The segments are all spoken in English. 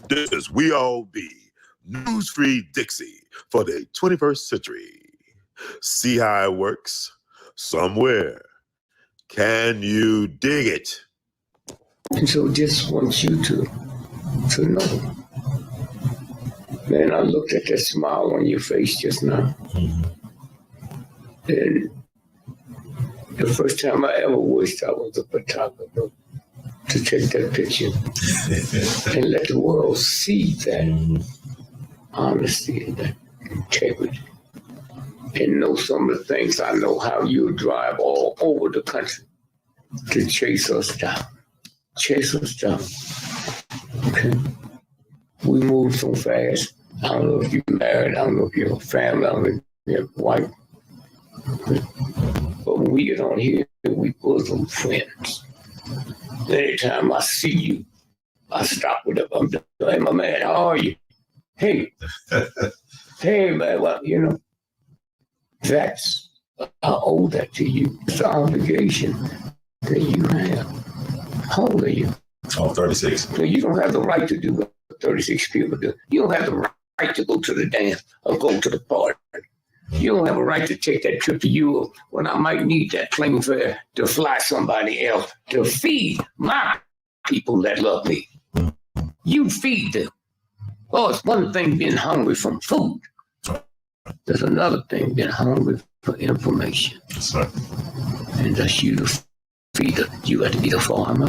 This is We All Be News Free Dixie for the 21st century. See how it works? Somewhere. Can you dig it? And so just want you to know. Man, I looked at that smile on your face just now. And the first time I ever wished I was a photographer to take that picture and let the world see that honesty and that integrity. And know some of the things I know how you drive all over the country to chase us down. Chase us down. Okay? We move so fast. I don't know if you're married, I don't know if you're a family, I don't know if you're a wife. But when we get on here, we bosom friends. Anytime I see you, I stop with them. I'm just, hey, my man, how are you? Hey. Hey, man, well, that's, I owe that to you. It's an obligation that you have. How old are you? Oh, 36. So you don't have the right to do what 36 people do. You don't have the right to go to the dance or go to the party. You don't have a right to take that trip to Europe when I might need that plane fare to fly somebody else to feed my people that love me. You feed them. Oh, it's one thing being hungry from food. There's another thing being hungry for information. Yes, sir. And that's you to feed them. You got to be the farmer.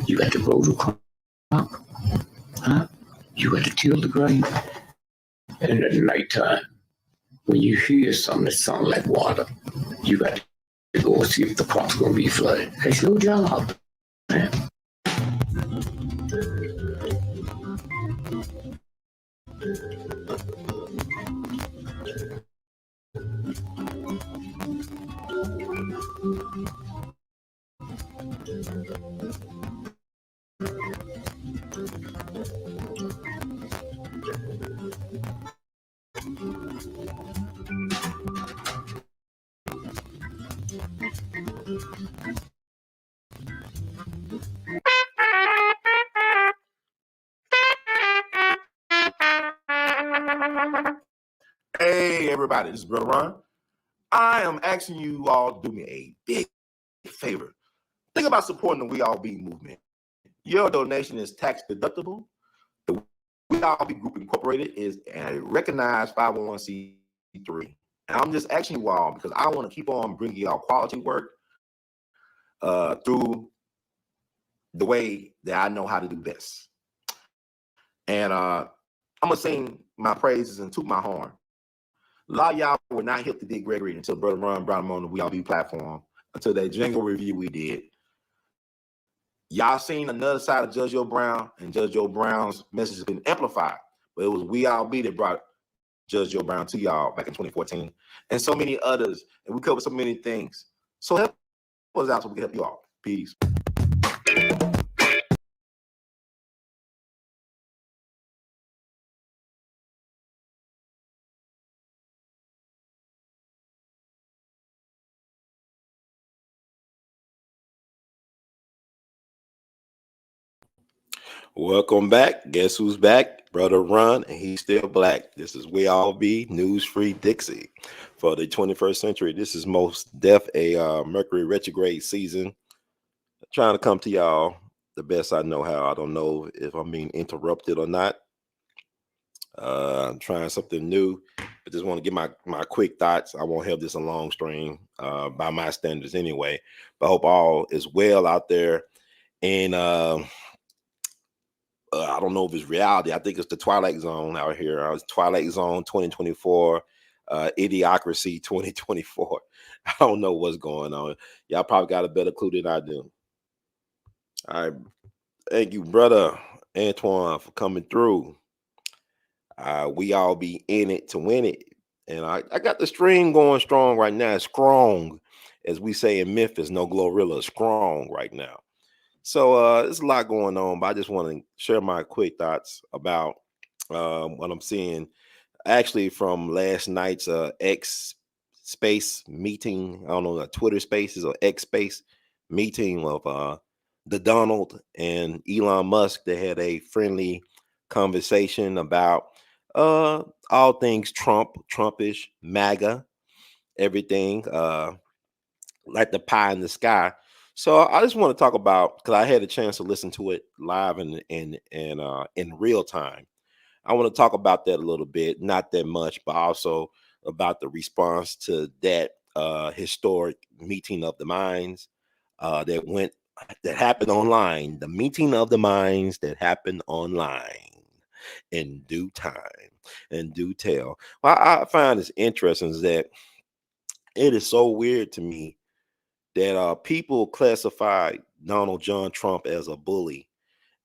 You got to grow the crop. Huh? You got to till the grain. And at nighttime, when you hear something that sounds like water, you got to go see if the crop's going to be flooded. That's your job, man. Hey, everybody, this is Brother Ron. I am asking you all to do me a big favor. Think about supporting the We All Be movement. Your donation is tax deductible. The We All Be Group Incorporated is a recognized 501c3. And I'm just asking you all because I want to keep on bringing y'all quality work through the way that I know how to do best. And I'm going to sing my praises and toot my horn. A lot of y'all were not hip to Dick Gregory until Brother Ron brought him on the We All Be platform, until that jingle review we did. Y'all seen another side of Judge Joe Brown, and Judge Joe Brown's message has been amplified. But it was We All Be that brought Judge Joe Brown to y'all back in 2014, and so many others. And we covered so many things. So help us out so we can help you all. Peace. Welcome back. Guess who's back? Brother Ron, and he's still black. This is We All Be News Free Dixie for the 21st century. This is most def a Mercury retrograde season. Trying to come to y'all the best I know how. I don't know if I'm being interrupted or not. I'm trying something new. I just want to get my quick thoughts. I won't have this a long stream by my standards anyway. But I hope all is well out there. And I don't know if it's reality. I think it's the Twilight Zone out here. It's Twilight Zone 2024, Idiocracy 2024. I don't know what's going on. Y'all probably got a better clue than I do. All right. Thank you, brother Antoine, for coming through. We all be in it to win it. And I got the stream going strong right now. Strong, as we say in Memphis, no Glorilla, strong right now. So there's a lot going on, but I just want to share my quick thoughts about what I'm seeing actually from last night's X space meeting. I don't know, Twitter spaces or X space meeting of the Donald and Elon Musk. They had a friendly conversation about all things Trumpish, MAGA, everything, like the pie in the sky. So I just want to talk about, because I had a chance to listen to it live and in real time. I want to talk about that a little bit, not that much, but also about the response to that historic meeting of the minds that happened online. The meeting of the minds that happened online in due time, in due tell. Well, I find it's interesting is that it is so weird to me that people classify Donald John Trump as a bully,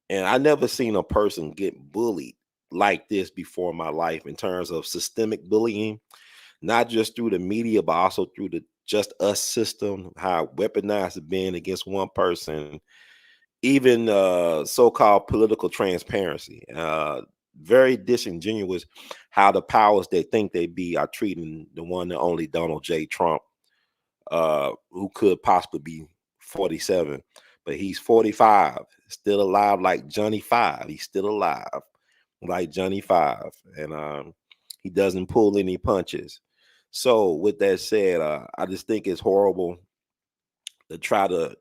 and I never seen a person get bullied like this before in my life in terms of systemic bullying, not just through the media, but also through the just us system, how weaponized it's been against one person, even so-called political transparency. Very disingenuous how the powers that think they be are treating the one and only Donald J. Trump, who could possibly be 47, but he's 45, still alive like Johnny Five. He's still alive like Johnny Five, and he doesn't pull any punches. So, with that said, I just think it's horrible to try to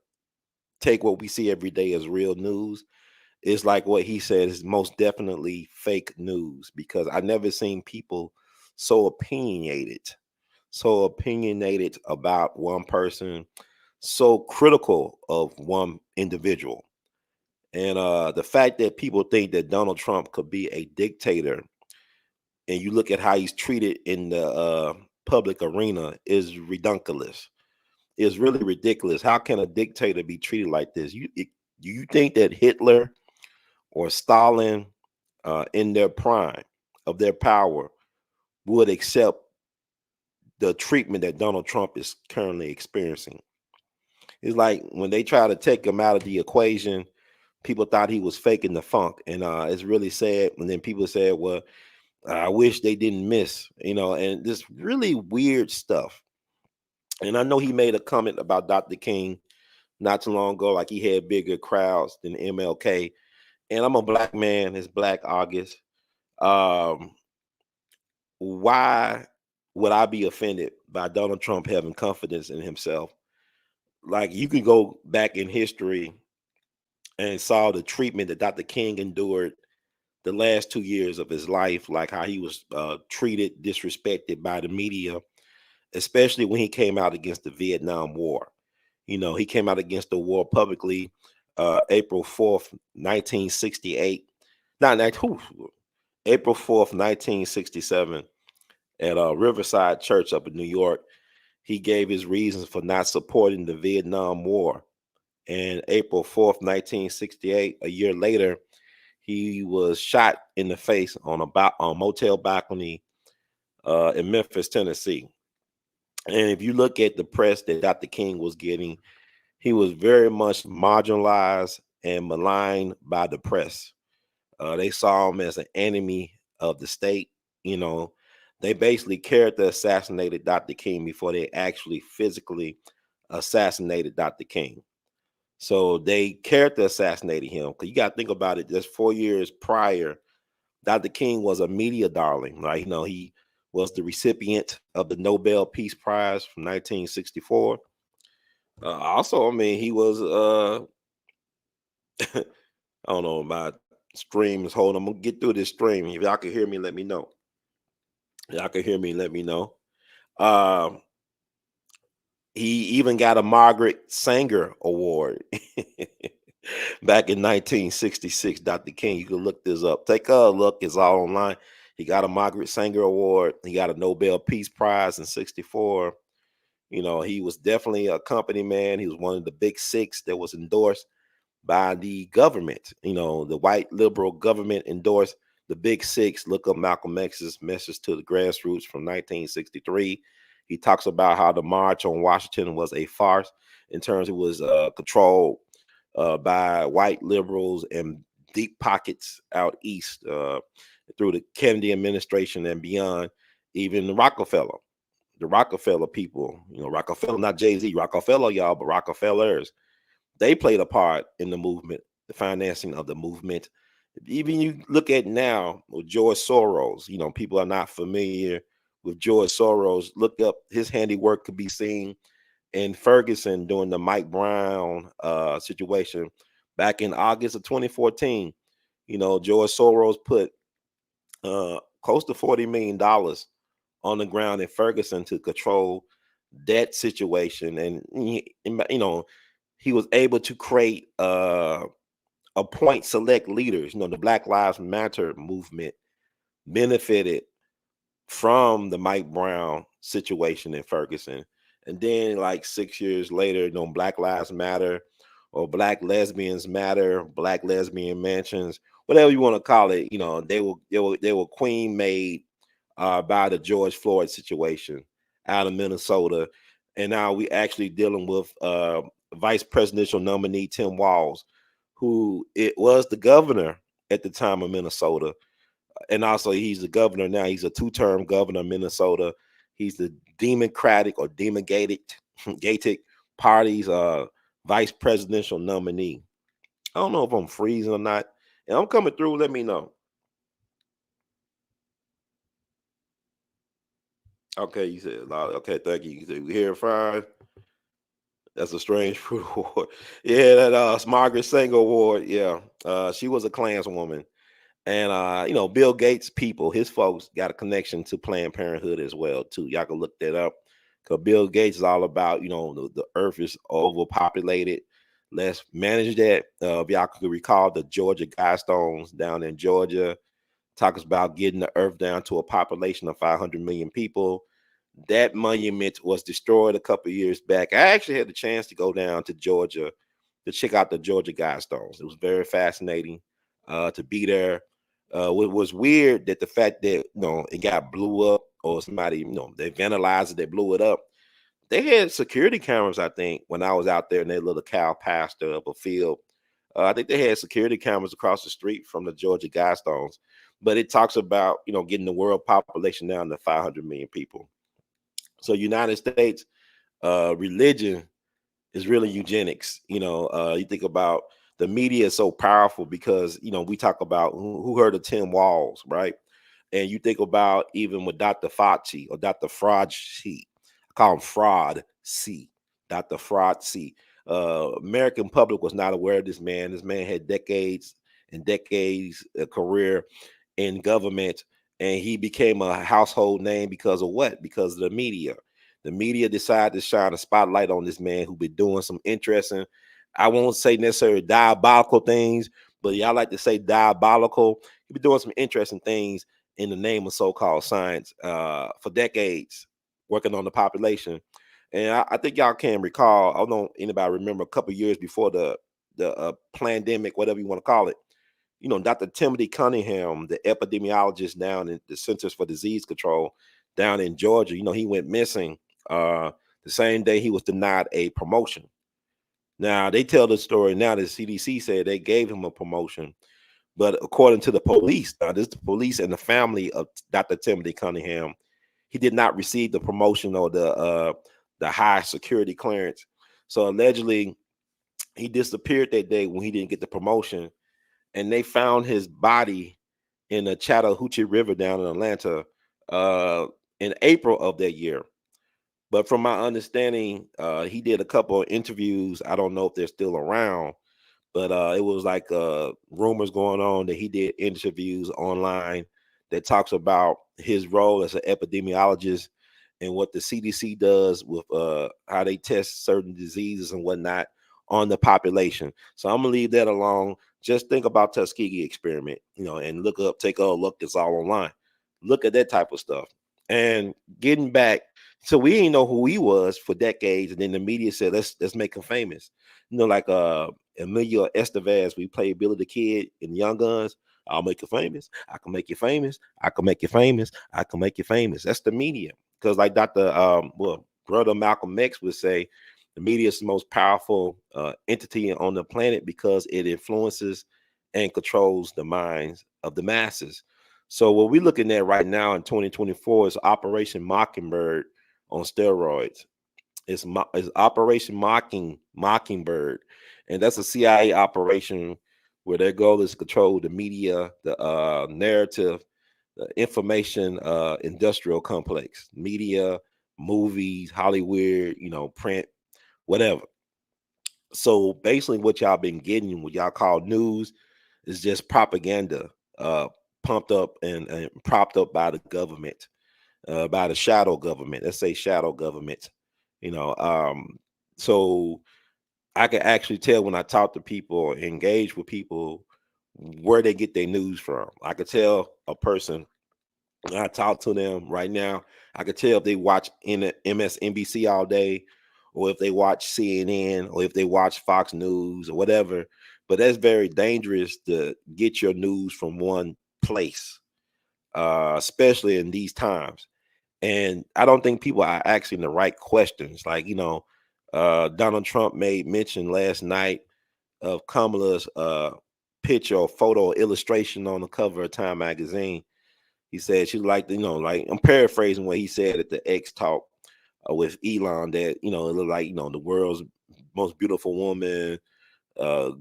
take what we see every day as real news. It's like what he said is most definitely fake news, because I never seen people so opinionated about one person, so critical of one individual. And the fact that people think that Donald Trump could be a dictator, and you look at how he's treated in the public arena, is redunculous. It's really ridiculous. How can a dictator be treated like this? Do you think that Hitler or Stalin, in their prime of their power, would accept the treatment that Donald Trump is currently experiencing? It's like when they try to take him out of the equation, people thought he was faking the funk, and it's really sad. And then people said, "Well, I wish they didn't miss," and this really weird stuff. And I know he made a comment about Dr. King not too long ago, like he had bigger crowds than MLK. And I'm a black man. It's Black August. Um, why would I be offended by Donald Trump having confidence in himself? Like, you can go back in history and saw the treatment that Dr. King endured the last 2 years of his life, like how he was treated, disrespected by the media, especially when he came out against the Vietnam War. He came out against the war publicly, April 4th, 1968. Not 19, April 4th, 1967, at Riverside Church up in New York. He gave his reasons for not supporting the Vietnam War. And April 4th, 1968, a year later, he was shot in the face on a motel balcony in Memphis, Tennessee. And if you look at the press that Dr. King was getting, he was very much marginalized and maligned by the press. They saw him as an enemy of the state. You know, they basically character assassinated Dr. King before they actually physically assassinated Dr. King. So they character assassinated him, because you got to think about it. Just 4 years prior, Dr. King was a media darling. Right? He was the recipient of the Nobel Peace Prize from 1964. Also, I mean, he was I don't know, my stream is holding. I'm gonna get through this stream. If y'all can hear me, let me know. Y'all can hear me, let me know. Um, he even got a Margaret Sanger Award back in 1966. Dr. King, you can look this up. Take a look; it's all online. He got a Margaret Sanger Award. He got a Nobel Peace Prize in '64. He was definitely a company man. He was one of the big six that was endorsed by the government. The white liberal government endorsed the big six. Look up Malcolm X's message to the grassroots from 1963. He talks about how the March on Washington was a farce, in terms it was controlled by white liberals and deep pockets out east, through the Kennedy administration and beyond, even the Rockefeller people. Rockefeller, not Jay-Z, Rockefeller, y'all, but Rockefellers. They played a part in the movement, the financing of the movement. Even you look at now with George Soros, people are not familiar with George Soros. Look up his handiwork could be seen in Ferguson during the Mike Brown situation back in August of 2014. George Soros put close to $40 million on the ground in Ferguson to control that situation, and he was able to create appoint select leaders. The Black Lives Matter movement benefited from the Mike Brown situation in Ferguson. And then like 6 years later, Black Lives Matter or Black Lesbians Matter, Black Lesbian Mansions, whatever you want to call it, they were queen made by the George Floyd situation out of Minnesota. And now we actually dealing with vice presidential nominee Tim Walz, who it was the governor at the time of Minnesota. And also he's the governor now. He's a two-term governor of Minnesota. He's the Democratic or Democratic Party's vice presidential nominee. I don't know if I'm freezing or not. And I'm coming through. Let me know. Okay, you said okay, thank you. You said we hear fine. That's a strange fruit award. Yeah, that Margaret Sanger Award. Yeah. She was a Klanswoman. And Bill Gates people, his folks got a connection to Planned Parenthood as well, too. Y'all can look that up. Because Bill Gates is all about, the earth is overpopulated. Let's manage that. If y'all can recall the Georgia Guidestones down in Georgia, talks about getting the earth down to a population of 500 million people. That monument was destroyed a couple of years back. I actually had the chance to go down to Georgia to check out the Georgia Guidestones. It was very fascinating to be there. What was weird that the fact that it got blew up, or somebody they vandalized it, they blew it up. They had security cameras, I think, when I was out there in that little cow pasture of a field. I think they had security cameras across the street from the Georgia Guidestones. But it talks about getting the world population down to 500 million people. So United States religion is really eugenics. You think about the media is so powerful because we talk about who heard of Tim Walz, right? And you think about even with Dr. Fauci or Dr. Fraud-C. I call him Fraud C. Dr. Fraud C. American public was not aware of this man. This man had decades and decades of career in government, and he became a household name because of what? Because of the media. The media decided to shine a spotlight on this man who been doing some interesting, I won't say necessarily diabolical things, but y'all like to say diabolical. He been doing some interesting things in the name of so-called science for decades, working on the population. And I think y'all can recall, I don't know anybody remember a couple years before the pandemic, whatever you want to call it. Dr. Timothy Cunningham, the epidemiologist down in the Centers for Disease Control down in Georgia, he went missing the same day he was denied a promotion. Now, they tell the story now that CDC said they gave him a promotion. But according to the police, now this is the police and the family of Dr. Timothy Cunningham, he did not receive the promotion or the high security clearance. So allegedly, he disappeared that day when he didn't get the promotion. And they found his body in the Chattahoochee River down in Atlanta in April of that year. But from my understanding, he did a couple of interviews. I don't know if they're still around, but it was like rumors going on that he did interviews online that talks about his role as an epidemiologist and what the CDC does with how they test certain diseases and whatnot on the population. So I'm gonna leave that alone. Just think about Tuskegee experiment, and take a look. It's all online. Look at that type of stuff. And getting back, so we didn't know who he was for decades, and then the media said let's make him famous. Like Emilio Estevez, we played Billy the Kid in Young Guns. I'll make you famous. I can make you famous. I can make you famous. I can make you famous. That's the media. Because like brother Malcolm X would say, the media is the most powerful entity on the planet because it influences and controls the minds of the masses. So what we're looking at right now in 2024 is Operation Mockingbird on steroids. It's Operation Mockingbird, and that's a CIA operation where their goal is to control the media, the narrative, the information industrial complex, media, movies, Hollywood, print, whatever. So basically what y'all been getting, what y'all call news, is just propaganda, pumped up and propped up by the government, by the shadow government. Let's say shadow government. You know, so I can actually tell when I talk to people, engage with people, where they get their news from. I could tell a person when I talk to them right now. I could tell if they watch MSNBC all day, or if they watch CNN, or if they watch Fox News or whatever. But that's very dangerous to get your news from one place, especially in these times. And I don't think people are asking the right questions. Like, Donald Trump made mention last night of Kamala's picture or photo or illustration on the cover of Time magazine. He said she liked, like, I'm paraphrasing what he said at the X talk with Elon, that, it looked like, the world's most beautiful woman,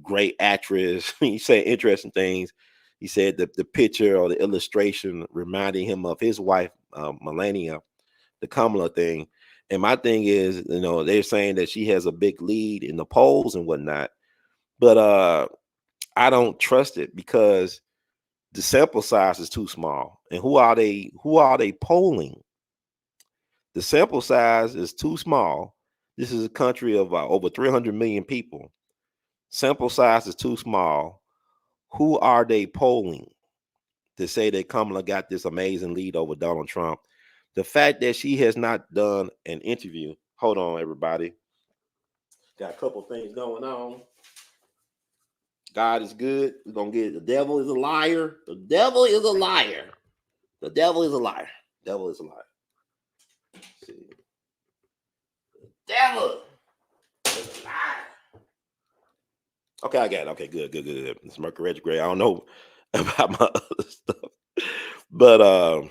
great actress. He said interesting things. He said that the picture or the illustration reminding him of his wife, Melania, the Kamala thing. And my thing is, they're saying that she has a big lead in the polls and whatnot. But I don't trust it, because the sample size is too small. And who are they polling? The sample size is too small. This is a country of over 300 million people. Sample size is too small. Who are they polling to say that Kamala got this amazing lead over Donald Trump? The fact that she has not done an interview. Hold on, everybody. Got a couple things going on. God is good. We're going to get it. The devil is a liar. The devil is a liar. The devil is a liar. The devil is a liar. Let's see. The devil is a liar. Okay, I got it. Okay, good. It's Mercury retrograde. I don't know about my other stuff. But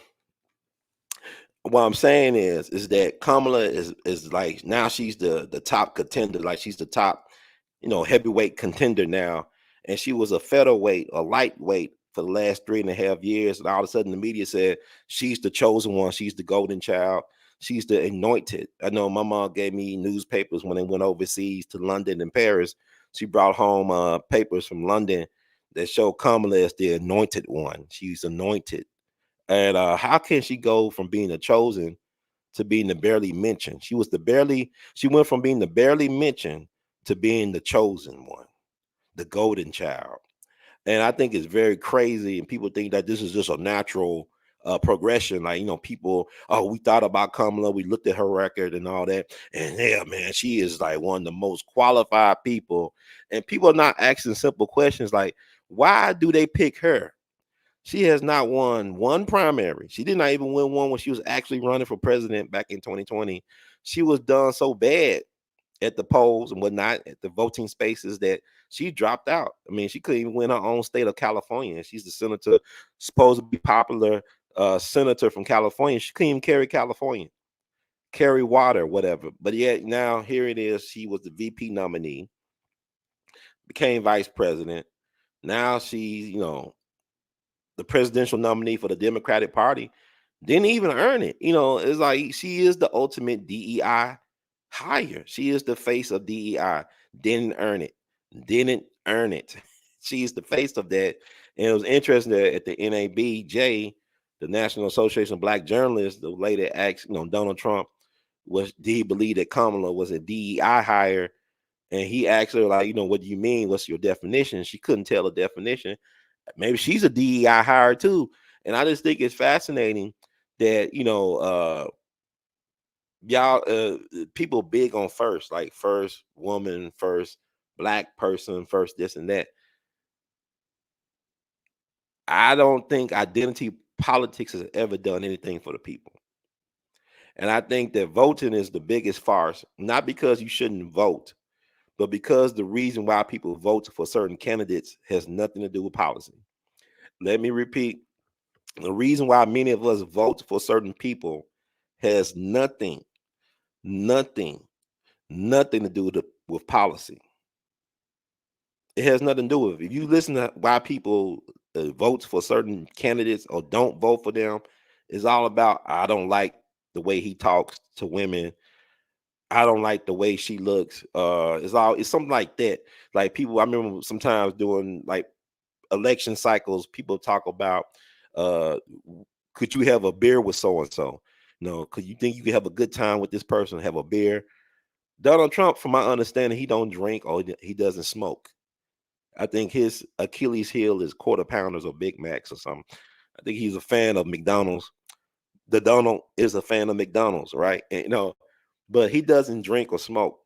what I'm saying is that Kamala is like, now she's the top contender. Like, she's the top, heavyweight contender now. And she was a featherweight, a lightweight for the last 3.5 years. And all of a sudden the media said she's the chosen one. She's the golden child. She's the anointed. I know my mom gave me newspapers when they went overseas to London and Paris. She brought home papers from London that show Kamala as the anointed one. She's anointed. And how can she go from being the chosen to being the barely mentioned? She went from being the barely mentioned to being the chosen one, the golden child. And I think it's very crazy. And people think that this is just a natural progression. Like, people, we thought about Kamala, we looked at her record and all that. And yeah, man, she is like one of the most qualified people. And people are not asking simple questions like, why do they pick her? She has not won one primary. She did not even win one when she was actually running for president back in 2020. She was done so bad at the polls and whatnot, at the voting spaces, that she dropped out. I mean, she couldn't even win her own state of California. She's the senator, supposed to be popular senator from California. She couldn't even carry water, whatever. But yet now here it is. She was the VP nominee, became vice president. Now she's, the presidential nominee for the Democratic Party, didn't even earn it. It's like she is the ultimate DEI hire. She is the face of DEI. Didn't earn it. Didn't earn it. She's the face of that. And it was interesting that at the NABJ, the National Association of Black Journalists, the lady asked, Donald Trump, did he believe that Kamala was a DEI hire? And he asked her, like, what do you mean? What's your definition? She couldn't tell a definition. Maybe she's a DEI hire too. And I just think it's fascinating that, y'all, people big on first, like first woman, first Black person, first this and that. I don't think identity politics has ever done anything for the people. And I think that voting is the biggest farce, not because you shouldn't vote, but because the reason why people vote for certain candidates has nothing to do with policy. Let me repeat. The reason why many of us vote for certain people has nothing to do with policy. It has nothing to do with it. If you listen to why people votes for certain candidates or don't vote for them, it's all about I don't like the way he talks to women. I don't like the way she looks. It's something like that. Like people, I remember sometimes doing like election cycles, people talk about uh could you have a beer with so and so? No, could you think you could have a good time with this person, have a beer? Donald Trump, from my understanding, he don't drink or he doesn't smoke. I think his Achilles heel is quarter pounders or Big Macs or something. I think he's a fan of McDonald's. The Donald is a fan of McDonald's, right? And, but he doesn't drink or smoke.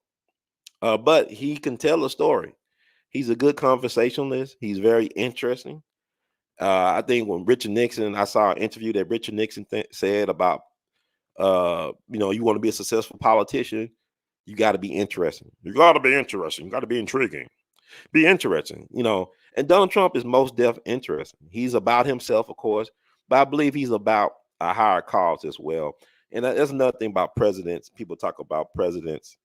But he can tell a story. He's a good conversationalist. He's very interesting. I think when Richard Nixon, I saw an interview that Richard Nixon said about, you want to be a successful politician, you got to be interesting. You got to be interesting. You got to be intriguing. Be interesting, And Donald Trump is most deaf interesting. He's about himself, of course, but I believe he's about a higher cause as well. And that's another thing about presidents. People talk about presidents.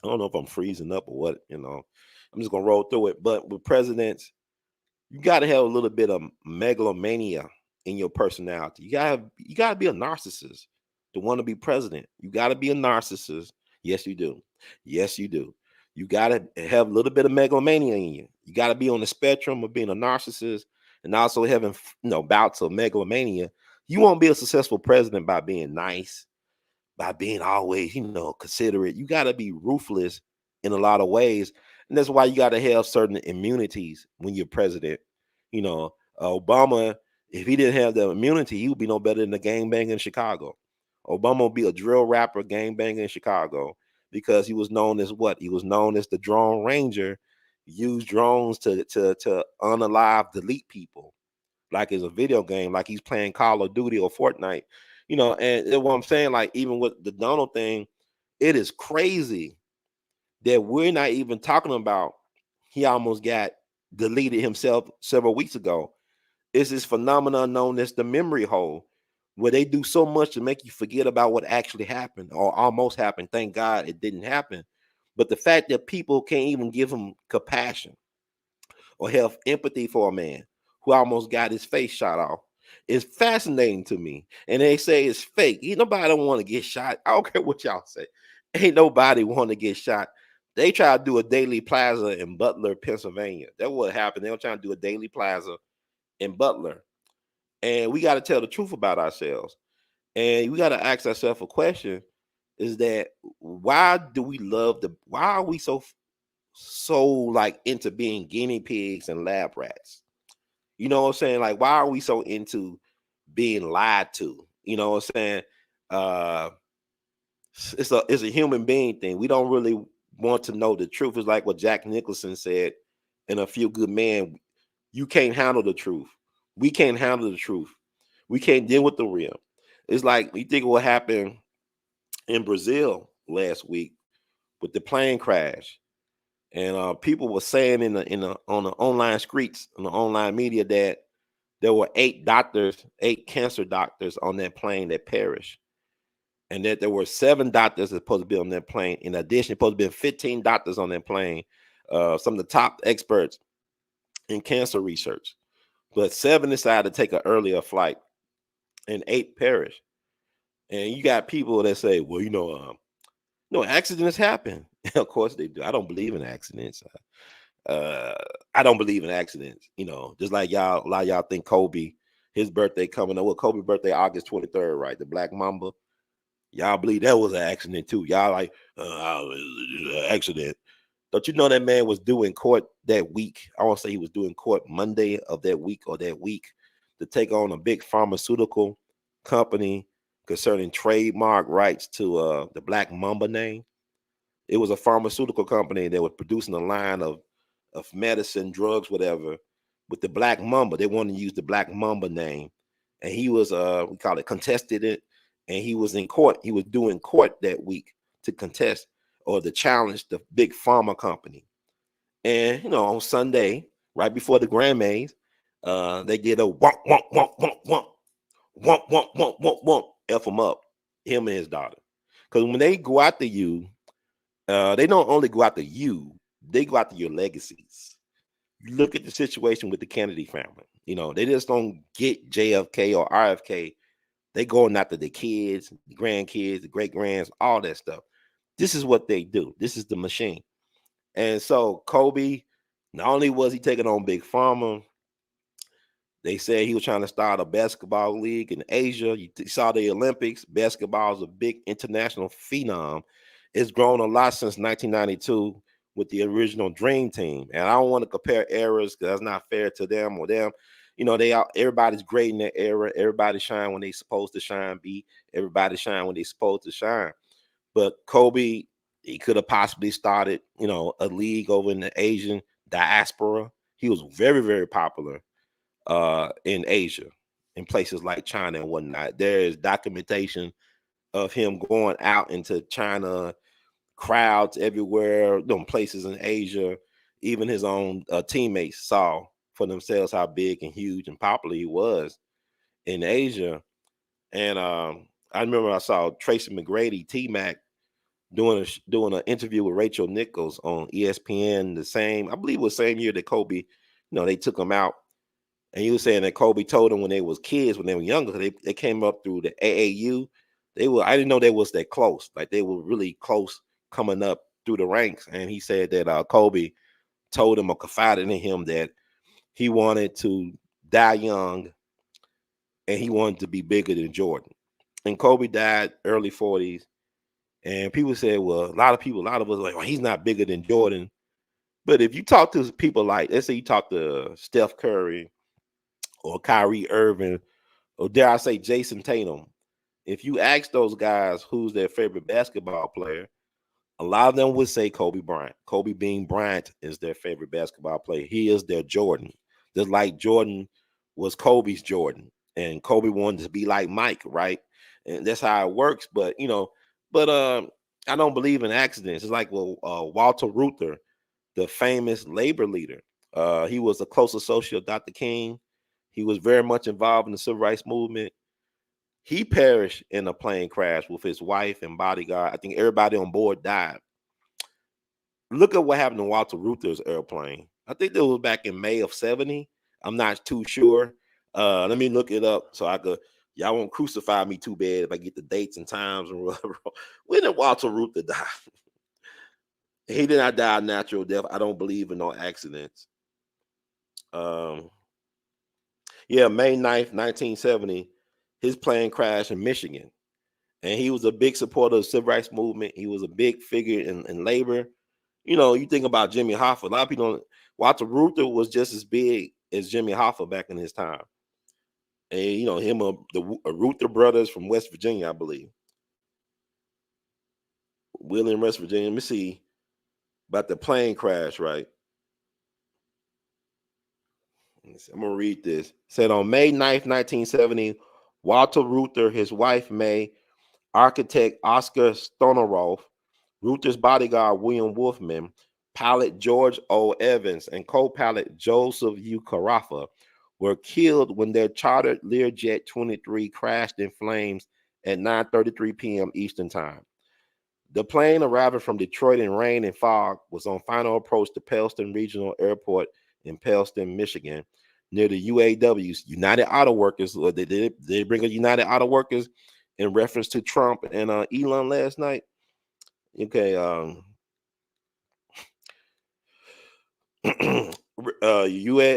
I don't know if I'm freezing up or what, I'm just gonna roll through it. But with presidents, you got to have a little bit of megalomania in your personality. You gotta be a narcissist to want to be president. You got to be a narcissist. Yes, you do. Yes, you do. You got to have a little bit of megalomania in you. You got to be on the spectrum of being a narcissist and also having bouts of megalomania. You won't be a successful president by being nice, by being always, considerate. You got to be ruthless in a lot of ways. And that's why you got to have certain immunities when you're president. Obama, if he didn't have the immunity, he would be no better than the gangbanger in Chicago. Obama would be a drill rapper, gangbanger in Chicago because he was known as what? He was known as the drone ranger. Use drones to unalive, delete people, like it's a video game, like he's playing Call of Duty or Fortnite. And what I'm saying, like even with the Donald thing, it is crazy that we're not even talking about he almost got deleted himself several weeks ago. It's this phenomenon known as the memory hole, where they do so much to make you forget about what actually happened or almost happened. Thank God it didn't happen. But the fact that people can't even give him compassion or have empathy for a man who almost got his face shot off is fascinating to me. And they say it's fake. Nobody don't want to get shot. I don't care what y'all say. Ain't nobody want to get shot. They try to do a Daily Plaza in Butler, Pennsylvania. That's what happened. They were trying to do a Daily Plaza in Butler. And we got to tell the truth about ourselves. And we got to ask ourselves a question, is that why are we so like into being guinea pigs and lab rats? You know what I'm saying? Like, why are we so into being lied to? You know what I'm saying? It's a human being thing. We don't really want to know the truth. It's like what Jack Nicholson said in A Few Good Men. You can't handle the truth. We can't handle the truth. We can't deal with the real. It's like you think what happened in Brazil last week with the plane crash, and people were saying on the online streets, on the online media, that there were 8 cancer doctors on that plane that perished, and that there were 7 doctors that supposed to be on that plane. In addition, supposed to be 15 doctors on that plane, some of the top experts in cancer research, but 7 decided to take an earlier flight, and 8 perished. And you got people that say, well, accidents happen. Of course they do. I don't believe in accidents. I don't believe in accidents. Just like y'all, a lot of y'all think Kobe, his birthday coming up. Well, Kobe's birthday August 23rd, right? The Black Mamba. Y'all believe that was an accident too. Y'all like, accident. Don't you know that man was due in court that week? I want to say he was due in court Monday of that week or that week to take on a big pharmaceutical company concerning trademark rights to the Black Mamba name. It was a pharmaceutical company that was producing a line of medicine, drugs, whatever, with the Black Mamba. They wanted to use the Black Mamba name. And he was, we call it, contested it. And he was in court. He was doing court that week to contest or to challenge the big pharma company. And, on Sunday, right before the Grammys, they did a womp, womp, womp, womp, womp, womp, womp, womp, womp, womp, F him up, him and his daughter. Because when they go after you, they don't only go after you, they go after your legacies. look at the situation with the Kennedy family. You know, they just don't get JFK or RFK. They going after the kids, the grandkids, the great grands, all that stuff. This is what they do. This is the machine. And so Kobe, not only was he taking on Big Pharma, they said he was trying to start a basketball league in Asia. You saw the Olympics. Basketball is a big international phenom. It's grown a lot since 1992 with the original Dream Team. And I don't want to compare eras because that's not fair to them or them. You know, everybody's great in their era. Everybody shine when they supposed to shine. Everybody shine when they supposed to shine. But Kobe, he could have possibly started, you know, a league over in the Asian diaspora. He was very, very popular in Asia, in places like China and whatnot. There is documentation of him going out into China, crowds everywhere, places in Asia. Even his own teammates saw for themselves how big and huge and popular he was in Asia. And I remember I saw Tracy McGrady, T-Mac, doing an interview with Rachel Nichols on ESPN. I believe it was the same year that Kobe, they took him out. And he was saying that Kobe told them when they was kids, when they were younger, they came up through the AAU. I didn't know they was that close. Like they were really close coming up through the ranks. And he said that Kobe told him or confided in him that he wanted to die young and he wanted to be bigger than Jordan. And Kobe died early 40s. And people said, well, a lot of us are like, well, he's not bigger than Jordan. But if you talk to people like, let's say you talk to Steph Curry or Kyrie Irving, or dare I say Jason Tatum, if you ask those guys who's their favorite basketball player, a lot of them would say Kobe Bryant. Kobe Bean Bryant is their favorite basketball player. He is their Jordan. Just like Jordan was Kobe's Jordan. And Kobe wanted to be like Mike, right? And that's how it works. But, I don't believe in accidents. It's like, Walter Reuther, the famous labor leader. He was a close associate of Dr. King. He was very much involved in the civil rights movement. He perished in a plane crash with his wife and bodyguard. I think everybody on board died. Look at what happened to Walter Reuther's airplane. I think that was back in May of 70. I'm not too sure. Let me look it up so y'all won't crucify me too bad if I get the dates and times and whatever. When did Walter Reuther die? He did not die a natural death. I don't believe in no accidents. May 9th, 1970, his plane crashed in Michigan. And he was a big supporter of the civil rights movement. He was a big figure in labor. You think about Jimmy Hoffa. A lot of people don't. Walter Reuther was just as big as Jimmy Hoffa back in his time. And, him, the Reuther brothers from West Virginia, I believe. William, West Virginia. Let me see about the plane crash, right? I'm going to read this. It said on May 9th, 1970, Walter Reuther, his wife, May, architect Oscar Stoneroff, Reuther's bodyguard, William Wolfman, pilot George O. Evans, and co-pilot Joseph U. Carafa were killed when their chartered Learjet 23 crashed in flames at 9:33 p.m. Eastern Time. The plane arriving from Detroit in rain and fog was on final approach to Pellston Regional Airport in Pellston, Michigan, near the UAW's United Auto Workers. They bring a United Auto Workers in reference to Trump and Elon last night. Okay.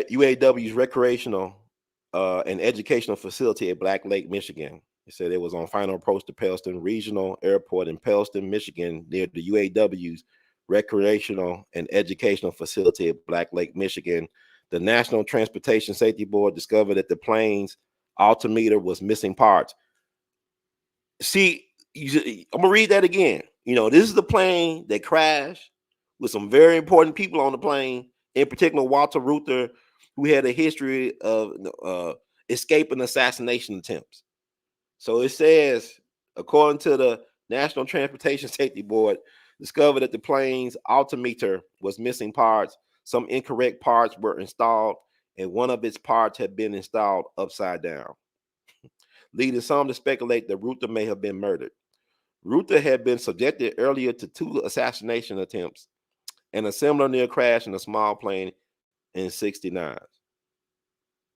UAW's recreational and educational facility at Black Lake, Michigan. It said it was on final approach to Pellston Regional Airport in Pellston, Michigan, near the UAW's recreational and educational facility at Black Lake, Michigan. The National Transportation Safety Board discovered that the plane's altimeter was missing parts. See, I'm gonna read that again. This is the plane that crashed with some very important people on the plane, in particular Walter Reuther, who had a history of escaping assassination attempts. So it says, according to the National Transportation Safety Board, discovered that the plane's altimeter was missing parts. Some incorrect parts were installed, and one of its parts had been installed upside down, leading some to speculate that Reuther may have been murdered. Reuther had been subjected earlier to 2 assassination attempts and a similar near crash in a small plane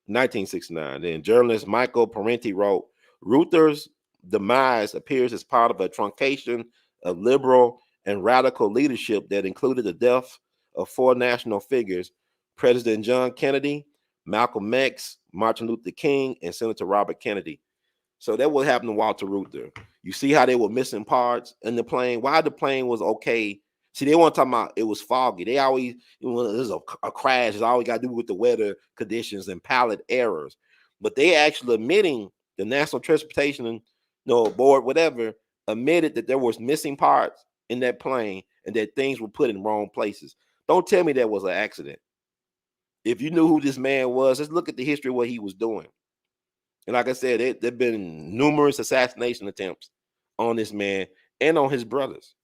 1969. Then journalist Michael Parenti wrote, Reuters' demise appears as part of a truncation of liberal and radical leadership that included the death of four national figures: President John Kennedy, Malcolm X, Martin Luther King, and Senator Robert Kennedy. So that what happened to Walter Reuther. You see how they were missing parts in the plane. Why the plane was okay. See, they weren't talking about it was foggy. They always, there's a crash. It's always got to do with the weather conditions and pilot errors. But they actually admitting the National Transportation Board, whatever, admitted that there was missing parts in that plane and that things were put in wrong places. Don't tell me that was an accident. If you knew who this man was, let's look at the history of what he was doing. And like I said, there have been numerous assassination attempts on this man and on his brothers.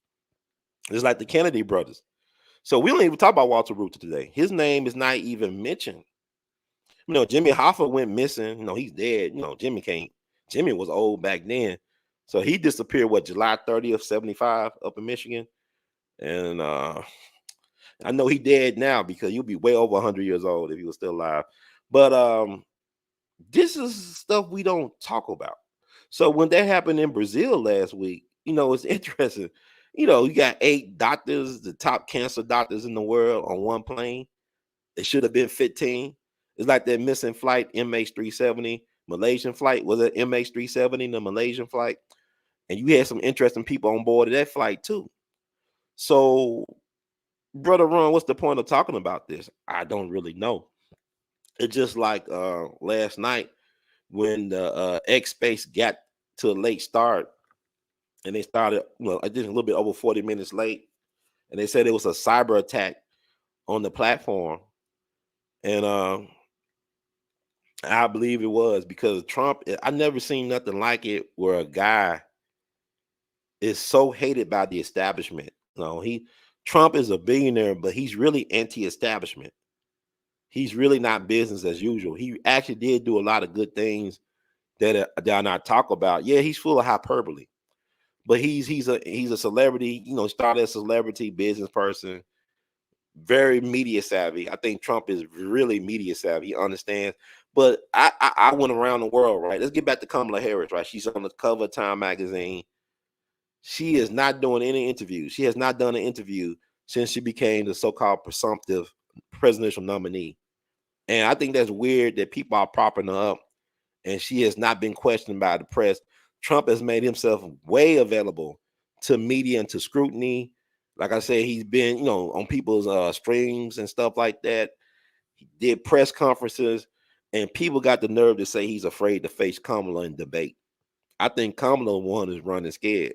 It's like the Kennedy brothers. So we don't even talk about Walter Reuther today. His name is not even mentioned. Jimmy Hoffa went missing. He's dead. Jimmy was old back then. So he disappeared, July 30th, 75 up in Michigan. And I know he dead now because you'll be way over 100 years old if he was still alive. But this is stuff we don't talk about. So when that happened in Brazil last week, it's interesting. You got 8 doctors, the top cancer doctors in the world on one plane. It should have been 15. It's like that missing flight, MH370, Malaysian flight. Was it MH370, the Malaysian flight? And you had some interesting people on board of that flight too. So, Brother Ron, what's the point of talking about this? I don't really know. It's just like last night when the X Space got to a late start, and they started, I think a little bit over 40 minutes late, and they said it was a cyber attack on the platform, and I believe it was because Trump. I never seen nothing like it where a guy is so hated by the establishment. Trump is a billionaire, but he's really anti-establishment. He's really not business as usual. He actually did do a lot of good things that are not talked about. Yeah, he's full of hyperbole, but he's a celebrity. Started as a celebrity business person, very media savvy. I think Trump is really media savvy. He understands. But I went around the world, right? Let's get back to Kamala Harris, right? She's on the cover of Time magazine. She is not doing any interviews. She has not done an interview since she became the so-called presumptive presidential nominee. And I think that's weird that people are propping her up and she has not been questioned by the press. Trump has made himself way available to media and to scrutiny. Like I said, he's been, on people's streams and stuff like that. He did press conferences, and people got the nerve to say he's afraid to face Kamala in debate. I think Kamala one is running scared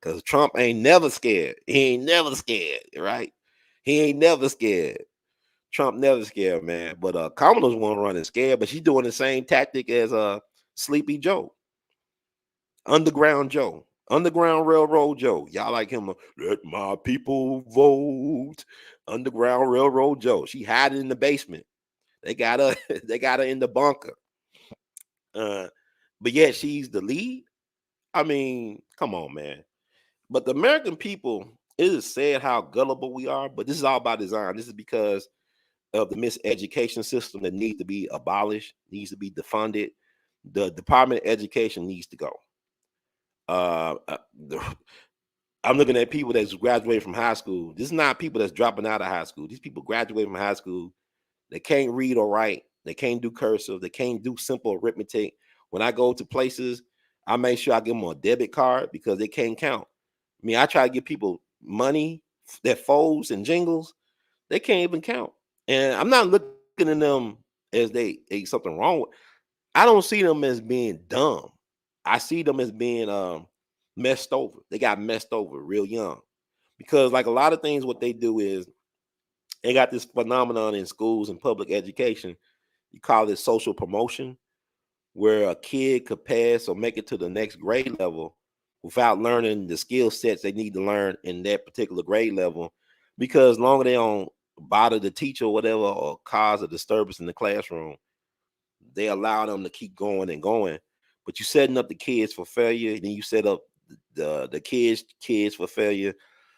because Trump ain't never scared. He ain't never scared, right? He ain't never scared. Trump never scared, man. But Kamala's one running scared, but she's doing the same tactic as Sleepy Joe, Underground Railroad Joe. Y'all like him? Let my people vote. Underground Railroad Joe. She hiding in the basement. They got her. They got her in the bunker. But yeah, she's the lead. I mean, come on, man. But the American people, it is sad how gullible we are. But this is all by design. This is because of the miseducation system that needs to be abolished, needs to be defunded. The Department of Education needs to go. I'm looking at people that's graduated from high school. This is not people that's dropping out of high school. These people graduate from high school. They can't read or write. They can't do cursive. They can't do simple arithmetic. When I go to places, I make sure I give them a debit card because they can't count. I mean, I try to give people money that folds and jingles. They can't even count. And I'm not looking at them as they something wrong with. I don't see them as being dumb. I see them as being messed over. They got messed over real young. Because like a lot of things, what they do is they got this phenomenon in schools and public education. You call it social promotion, where a kid could pass or make it to the next grade level without learning the skill sets they need to learn in that particular grade level. Because longer they don't bother the teacher or whatever or cause a disturbance in the classroom, they allow them to keep going and going. But you're setting up the kids for failure, and then you set up the kids for failure.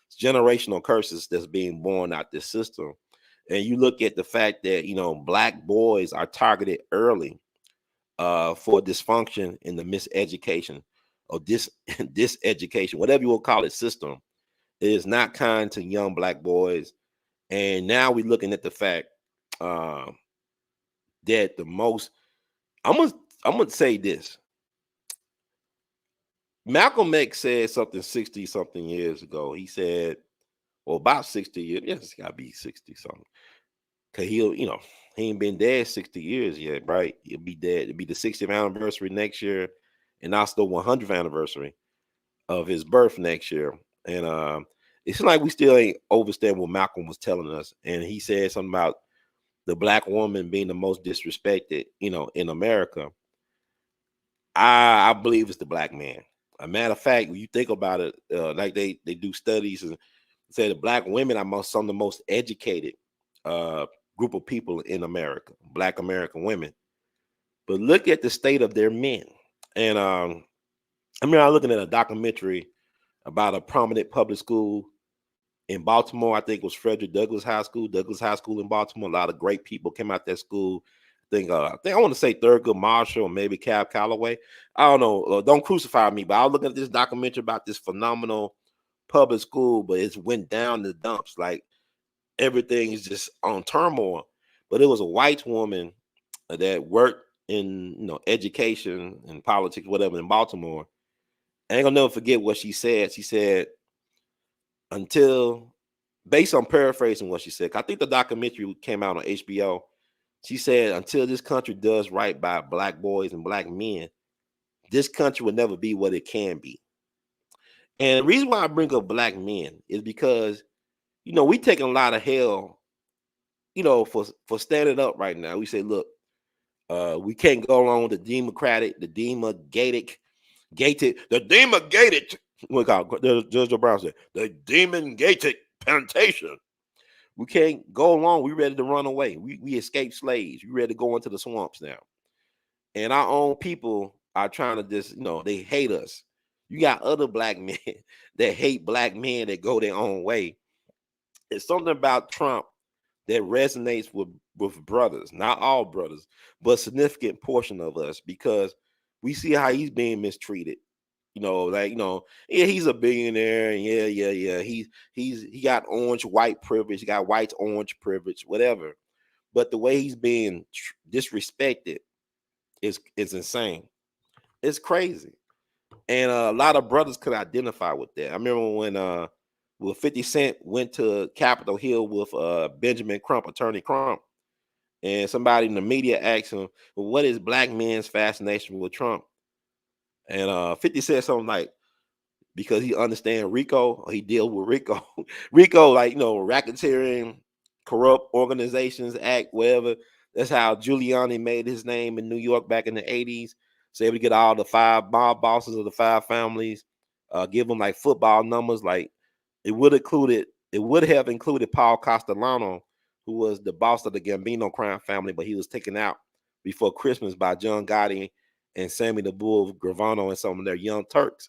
It's generational curses that's being born out this system. and you look at the fact that black boys are targeted early for dysfunction in the miseducation or diseducation, whatever you will call it, system, it is not kind to young black boys. And now we're looking at the fact that the most, I'm gonna say this. Malcolm X said something 60 something years ago. He said, well, about 60 years, yes, it's gotta be 60 something. Cause he ain't been dead 60 years yet, right? He'll be dead. It'll be the 60th anniversary next year, and also the 100th anniversary of his birth next year. And it's like we still ain't understand what Malcolm was telling us. And he said something about the black woman being the most disrespected, in America. I believe it's the black man. A matter of fact, when you think about it, like they do studies and say the black women are some of the most educated group of people in America, black American women. But look at the state of their men. And I was looking at a documentary about a prominent public school in Baltimore. I think it was Frederick Douglass High School in Baltimore. A lot of great people came out that school. I want to say Thurgood Marshall or maybe Cab Calloway. I don't know. Don't crucify me, but I was looking at this documentary about this phenomenal public school, but it's went down the dumps. Like everything is just on turmoil. But it was a white woman that worked in education and politics, whatever, in Baltimore. I ain't gonna never forget what she said. She said, based on paraphrasing what she said, I think the documentary came out on HBO. She said, until this country does right by black boys and black men, this country will never be what it can be. And the reason why I bring up black men is because, we taking a lot of hell, for standing up right now. We say, look, we can't go along with the demon-gated, Judge Brown said, the demon-gated plantation. We can't go along. We ready to run away. We escaped slaves. We ready to go into the swamps now. And our own people are trying to just, they hate us. You got other black men that hate black men that go their own way. It's something about Trump that resonates with brothers, not all brothers, but a significant portion of us, because we see how he's being mistreated. Yeah, he's a billionaire. Yeah. He got white privilege. He got white orange privilege, whatever. But the way he's being disrespected is insane. It's crazy. And a lot of brothers could identify with that. I remember when 50 Cent went to Capitol Hill with Benjamin Crump, Attorney Crump, and somebody in the media asked him, well, what is black men's fascination with Trump? And 50 said something like, because he understands RICO, or he deals with RICO. RICO, like, racketeering, corrupt organizations act, whatever. That's how Giuliani made his name in New York back in the 80s. So able to get all the 5 mob bosses of the 5 families, give them like football numbers. Like it would have included Paul Castellano, who was the boss of the Gambino crime family, but he was taken out before Christmas by John Gotti and Sammy the Bull Gravano and some of their young Turks.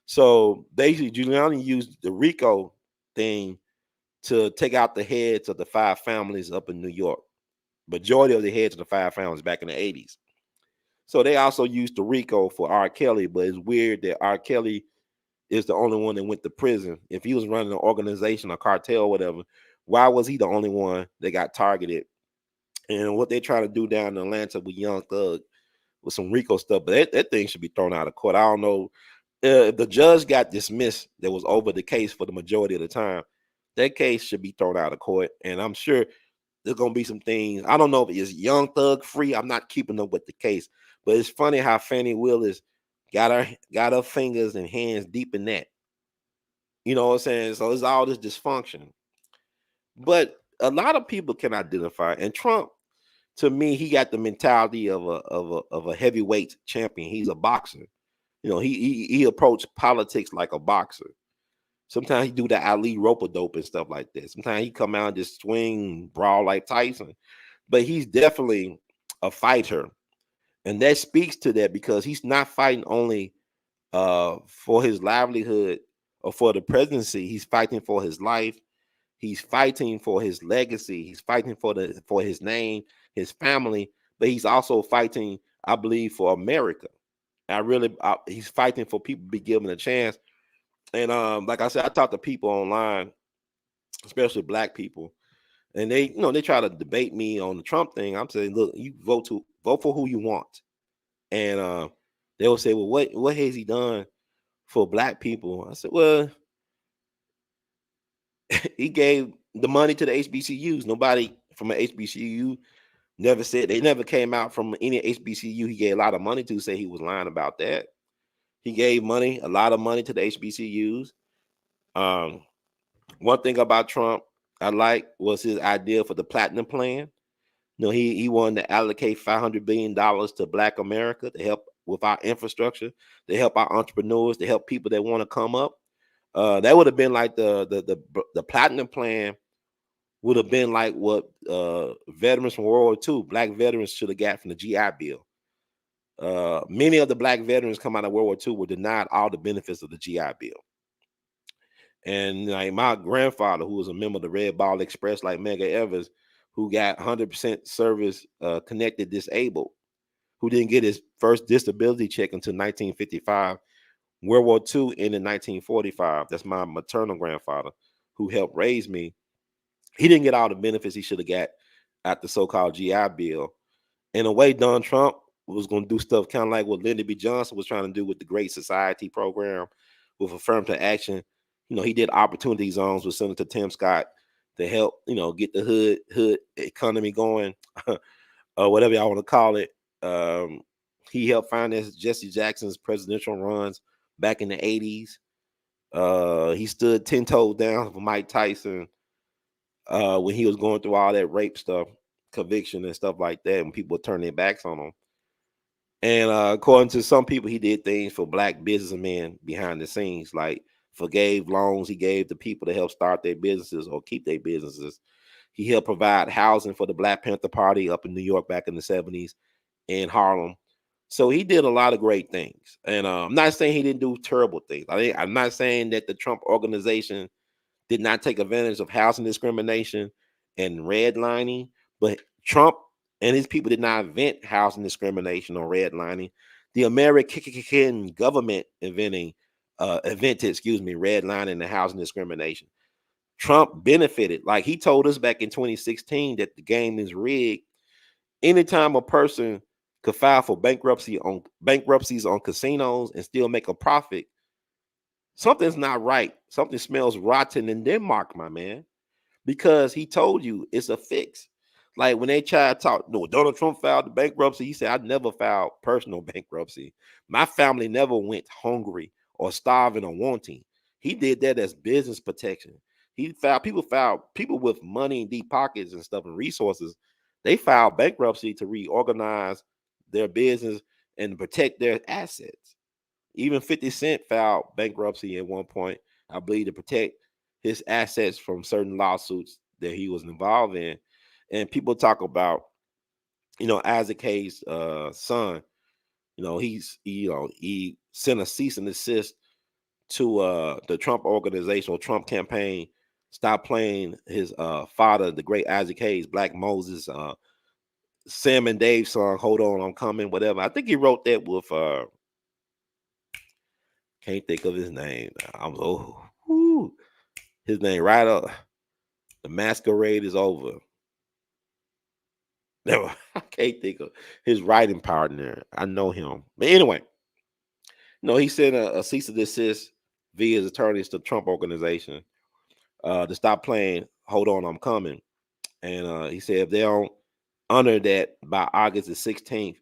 So basically, Giuliani used the RICO thing to take out the heads of the 5 families up in New York. Majority of the heads of the 5 families back in the 80s. So they also used the RICO for R. Kelly, but it's weird that R. Kelly is the only one that went to prison. If he was running an organization, a cartel, or whatever, why was he the only one that got targeted? And what they're trying to do down in Atlanta with Young Thug with some RICO stuff, but that thing should be thrown out of court. I don't know. The judge got dismissed that was over the case for the majority of the time. That case should be thrown out of court. And I'm sure there's going to be some things. I don't know if it's Young Thug free. I'm not keeping up with the case. But it's funny how Fannie Willis got her fingers and hands deep in that. You know what I'm saying? So it's all this dysfunction. But a lot of people can identify. And Trump, to me, he got the mentality of a heavyweight champion. He's a boxer. He approached politics like a boxer. Sometimes he do the Ali rope-a-dope and stuff like that. Sometimes he come out and just swing, brawl like Tyson. But he's definitely a fighter. And that speaks to that, because he's not fighting only for his livelihood or for the presidency. He's fighting for his life. He's fighting for his legacy. He's fighting for his name, his family, but he's also fighting, I believe, for America. He's fighting for people to be given a chance. And like I said, I talk to people online, especially black people, and they try to debate me on the Trump thing. I'm saying, look, you vote for who you want, and they will say, well, what has he done for black people? I said, well, he gave the money to the HBCUs. Nobody from an HBCU never said, they never came out from any HBCU he gave a lot of money to say he was lying about that. He gave a lot of money to the HBCUs. One thing about Trump I like was his idea for the platinum plan. He wanted to allocate $500 billion to Black America to help with our infrastructure, to help our entrepreneurs, to help people that want to come up. That would have been like the platinum plan would have been like what veterans from World War II, black veterans should have got from the GI Bill. Many of the black veterans come out of World War II were denied all the benefits of the GI Bill. And like my grandfather, who was a member of the Red Ball Express, like Mega Evers, who got 100% service connected disabled, who didn't get his first disability check until 1955. World War II ended in 1945. That's my maternal grandfather who helped raise me. He didn't get all the benefits he should have got at the so-called GI Bill. In a way, Donald Trump was going to do stuff kind of like what Lyndon B. Johnson was trying to do with the Great Society program with affirmative action. He did opportunity zones with Senator Tim Scott to help, get the hood economy going, or whatever y'all want to call it. He helped finance Jesse Jackson's presidential runs back in the 80s. He stood 10 toes down for Mike Tyson when he was going through all that rape stuff, conviction and stuff like that, when people turned their backs on him. And according to some people, he did things for black businessmen behind the scenes, like forgave loans he gave to people to help start their businesses or keep their businesses. He helped provide housing for the Black Panther Party up in New York back in the 70s in Harlem. So he did a lot of great things. And I'm not saying he didn't do terrible things. I'm not saying that the Trump organization did not take advantage of housing discrimination and redlining, but Trump and his people did not invent housing discrimination or redlining. The American government invented redlining and housing discrimination. Trump benefited. Like he told us back in 2016 that the game is rigged. Anytime a person could file for bankruptcies on casinos and still make a profit, something's not right. Something smells rotten in Denmark, my man, because he told you it's a fix. Like when they try to talk, no, Donald Trump filed the bankruptcy. He said, I never filed personal bankruptcy. My family never went hungry or starving or wanting. He did that as business protection. People with money in deep pockets and stuff and resources. They filed bankruptcy to reorganize their business and protect their assets. Even 50 Cent filed bankruptcy at one point, I believe, to protect his assets from certain lawsuits that he was involved in. And people talk about, Isaac Hayes' son. He sent a cease and desist to the Trump organization or Trump campaign. Stop playing his father, the great Isaac Hayes, Black Moses, Sam and Dave's song, Hold On, I'm Coming, whatever. I think he wrote that with can't think of his name. His name right up. The masquerade is over. No, I can't think of his writing partner. I know him. But anyway, he sent a cease and desist via his attorneys to the Trump organization to stop playing Hold On, I'm Coming. And he said if they don't honor that by August the 16th,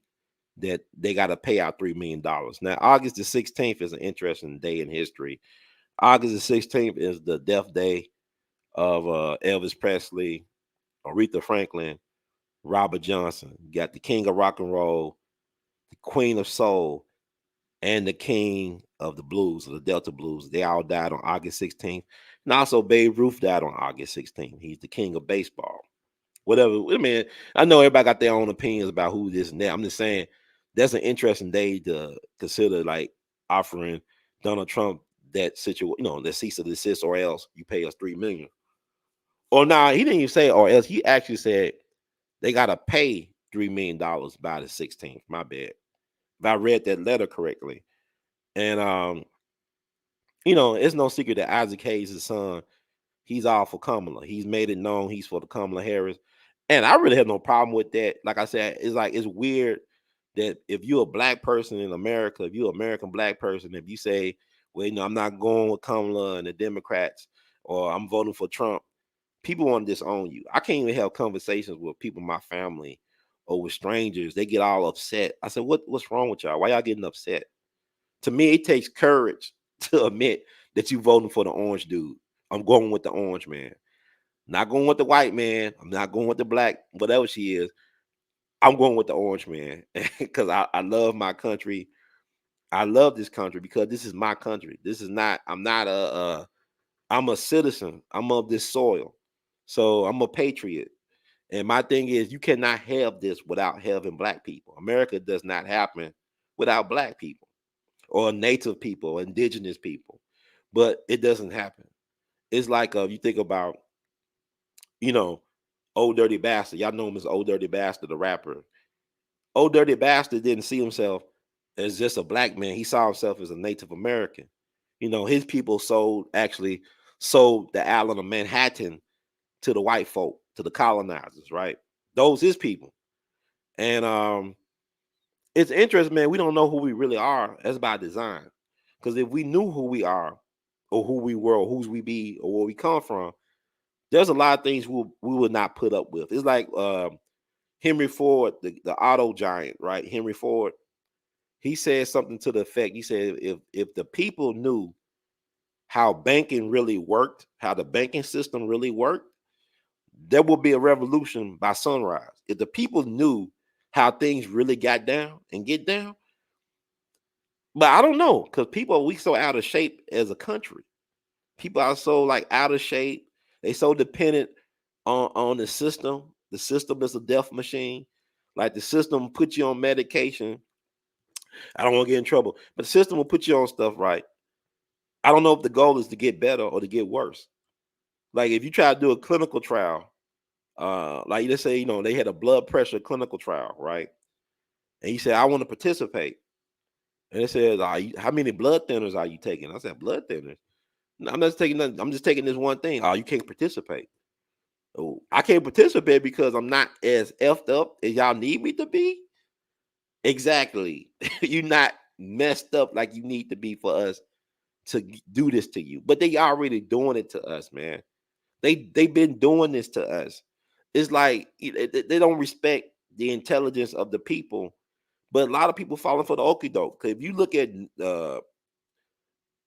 that they got to pay out $3 million. Now, August the 16th is an interesting day in history. August the 16th is the death day of Elvis Presley, Aretha Franklin, Robert Johnson. You got the king of rock and roll, the queen of soul, and the king of the blues, the Delta blues. They all died on August 16th. And also Babe Ruth died on August 16th. He's the king of baseball. Whatever. I mean, I know everybody got their own opinions about who this and that. I'm just saying that's an interesting day to consider, like offering Donald Trump that situation, that cease and desist, or else you pay us $3 million. Or nah, he didn't even say or else. He actually said they gotta pay $3 million by the 16th. My bad. If I read that letter correctly. And it's no secret that Isaac Hayes' son, he's all for Kamala. He's made it known he's for the Kamala Harris. And I really have no problem with that. Like I said, it's weird that if you're a black person in America, if you're an American black person, if you say, well, I'm not going with Kamala and the Democrats, or I'm voting for Trump, people want to disown you. I can't even have conversations with people in my family or with strangers. They get all upset. I said, what's wrong with y'all? Why y'all getting upset? To me, it takes courage to admit that you voting for the orange dude. I'm going with the orange man. Not going with the white man. I'm not going with the black, whatever she is. I'm going with the orange man because I love my country. I love this country because this is my country. This is not, I'm a citizen. I'm of this soil. So I'm a patriot. And my thing is, you cannot have this without having black people. America does not happen without black people or native people, or indigenous people. But it doesn't happen. It's like you think about, Old Dirty Bastard. Y'all know him as Old Dirty Bastard, the rapper. Old Dirty Bastard didn't see himself as just a black man. He saw himself as a Native American. His people actually sold the island of Manhattan to the white folk, to the colonizers, right? Those his people. And it's interesting, man. We don't know who we really are. That's by design. Because if we knew who we are, or who we were, or whose we be, or where we come from, there's a lot of things we would not put up with. It's like Henry Ford, the auto giant, right? Henry Ford, he said something to the effect. He said, if the people knew how banking really worked, how the banking system really worked, there would be a revolution by sunrise. If the people knew how things really got down and get down, but I don't know, because we so out of shape as a country. People are so like out of shape. They so dependent on the system. The system is a death machine. Like the system put you on medication. I don't want to get in trouble, but the system will put you on stuff, right? I don't know if the goal is to get better or to get worse. Like if you try to do a clinical trial, like let's say, they had a blood pressure clinical trial, right? And you said, I want to participate. And it says, how many blood thinners are you taking? I said, blood thinners? No, I'm not taking nothing. I'm just taking this one thing. Oh, you can't participate. Oh, I can't participate because I'm not as effed up as y'all need me to be. Exactly. You're not messed up like you need to be for us to do this to you. But they already doing it to us, man. They've been doing this to us. It's like they don't respect the intelligence of the people, but a lot of people falling for the okie doke. Because if you look at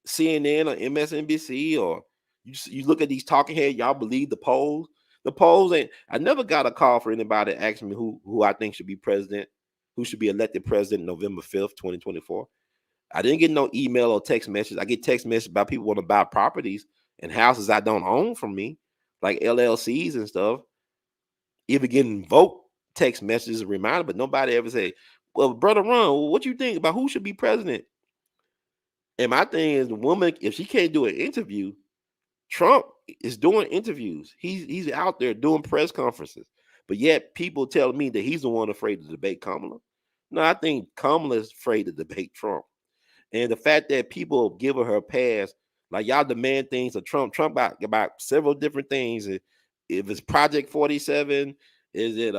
CNN or MSNBC, or you look at these talking heads, y'all believe the polls. The polls ain't. I never got a call for anybody asking me who I think should be president, who should be elected president November 5th, 2024. I didn't get no email or text message. I get text messages about people want to buy properties and houses I don't own from me, like LLCs and stuff. Even getting vote text messages reminder, but nobody ever say, "Well, brother Ron, what you think about who should be president?" And my thing is, the woman, if she can't do an interview, Trump is doing interviews. He's out there doing press conferences, but yet people tell me that he's the one afraid to debate Kamala. No, I think Kamala is afraid to debate Trump. And the fact that people give her a pass, like y'all demand things of Trump. Trump about several different things. If it's Project 47, is it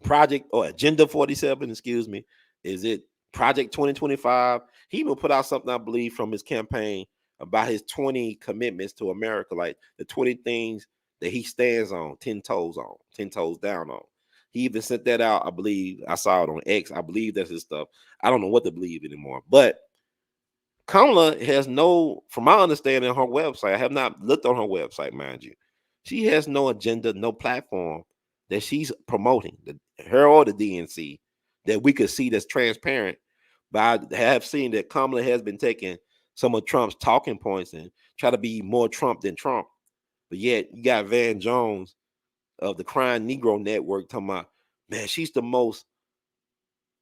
Project or Agenda 47, excuse me, is it Project 2025? He even put out something, I believe, from his campaign about his 20 commitments to America, like the 20 things that he stands on, 10 toes down on. He even sent that out, I believe. I saw it on X. I believe that's his stuff. I don't know what to believe anymore. But Kamala has no, from my understanding, on her website, I have not looked on her website, mind you. She has no agenda, no platform that she's promoting, her or the DNC, that we could see that's transparent. But I have seen that Kamala has been taking some of Trump's talking points and try to be more Trump than Trump. But yet you got Van Jones of the Crying Negro Network talking about, man, she's the most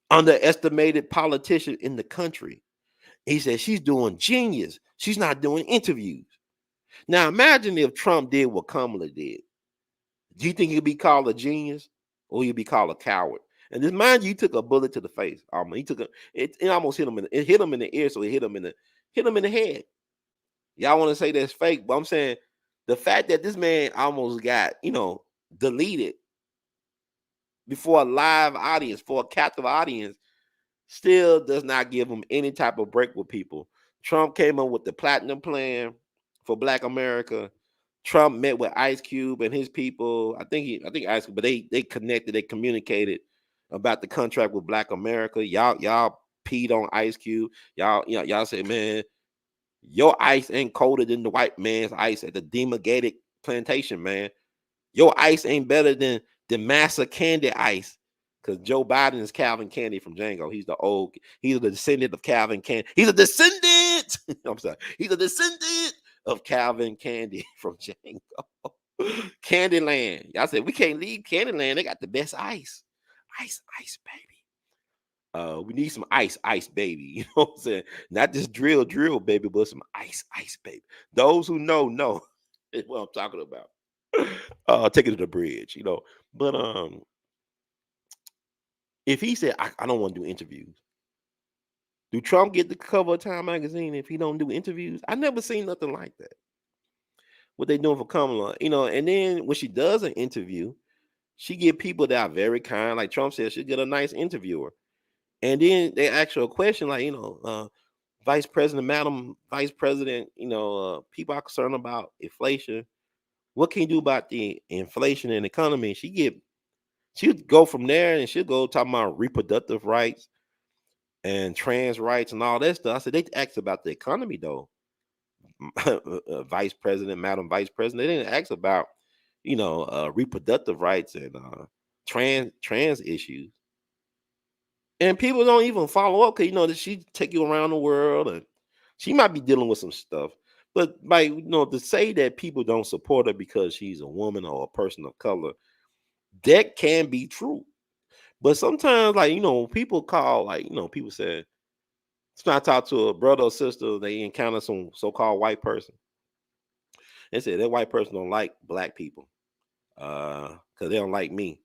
underestimated politician in the country. He said she's doing genius. She's not doing interviews. Now imagine if Trump did what Kamala did. Do you think he'd be called a genius or he'd be called a coward? And just mind you, he took a bullet to the face. He took it almost hit him it hit him in the ear, so it hit him in the head. Y'all want to say that's fake, but I'm saying the fact that this man almost got, deleted before a live audience, for a captive audience, still does not give him any type of break with people. Trump came up with the platinum plan for Black America. Trump met with Ice Cube and his people. I think Ice Cube, but they connected, they communicated about the contract with Black America. Y'all peed on Ice Cube. Y'all say, man, your ice ain't colder than the white man's ice at the Demagated plantation, man. Your ice ain't better than the Massa Candy ice. Because Joe Biden is Calvin Candy from Django. He's a descendant of Calvin Candy. He's a descendant. I'm sorry. He's a descendant of Calvin Candy from Django. Candyland. Y'all said we can't leave Candyland. They got the best ice. Ice, baby. We need some ice, baby. You know what I'm saying? Not just drill, baby, but some ice, baby. Those who know is what I'm talking about. Take it to the bridge, But if he said, I don't want to do interviews, do Trump get the cover of Time magazine if he don't do interviews? I never seen nothing like that. What they doing for Kamala, and then when she does an interview, she get people that are very kind. Like Trump said, she get a nice interviewer. And then they ask her a question like, Vice President, Madam Vice President, people are concerned about inflation. What can you do about the inflation and economy? She'll go from there and she'll go talking about reproductive rights and trans rights and all that stuff. I said, they asked about the economy though. Vice President, Madam Vice President, they didn't ask about, reproductive rights and trans issues. And people don't even follow up because that she take you around the world and she might be dealing with some stuff. But to say that people don't support her because she's a woman or a person of color, that can be true. But sometimes, people call, people say, it's not talk to a brother or sister, they encounter some so-called white person. They say that white person don't like Black people because they don't like me.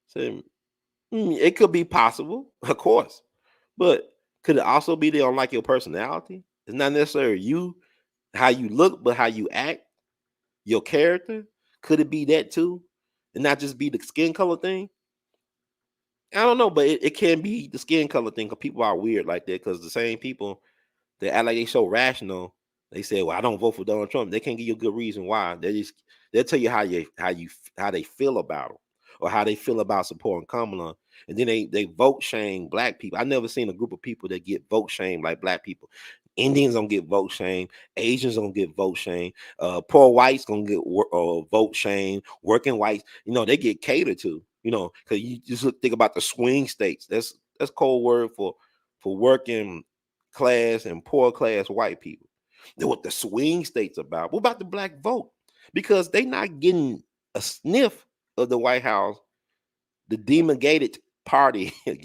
So it could be possible, of course. But could it also be they don't like your personality? It's not necessarily you, how you look, but how you act, your character. Could it be that too? And not just be the skin color thing? I don't know, but it can be the skin color thing because people are weird like that. Because the same people that act like they so rational, they say, "Well, I don't vote for Donald Trump." They can't give you a good reason why. They'll tell you how they feel about him or how they feel about supporting Kamala, and then they vote shame Black people. I've never seen a group of people that get vote shame like Black people. Indians don't get vote shame. Asians don't get vote shame. Poor whites gonna get vote shame. Working whites, they get catered to. Because you just think about the swing states. That's code word for working class and poor class white people. Then what the swing states about? What about the Black vote? Because they not getting a sniff of the White House. The Democratic Party, the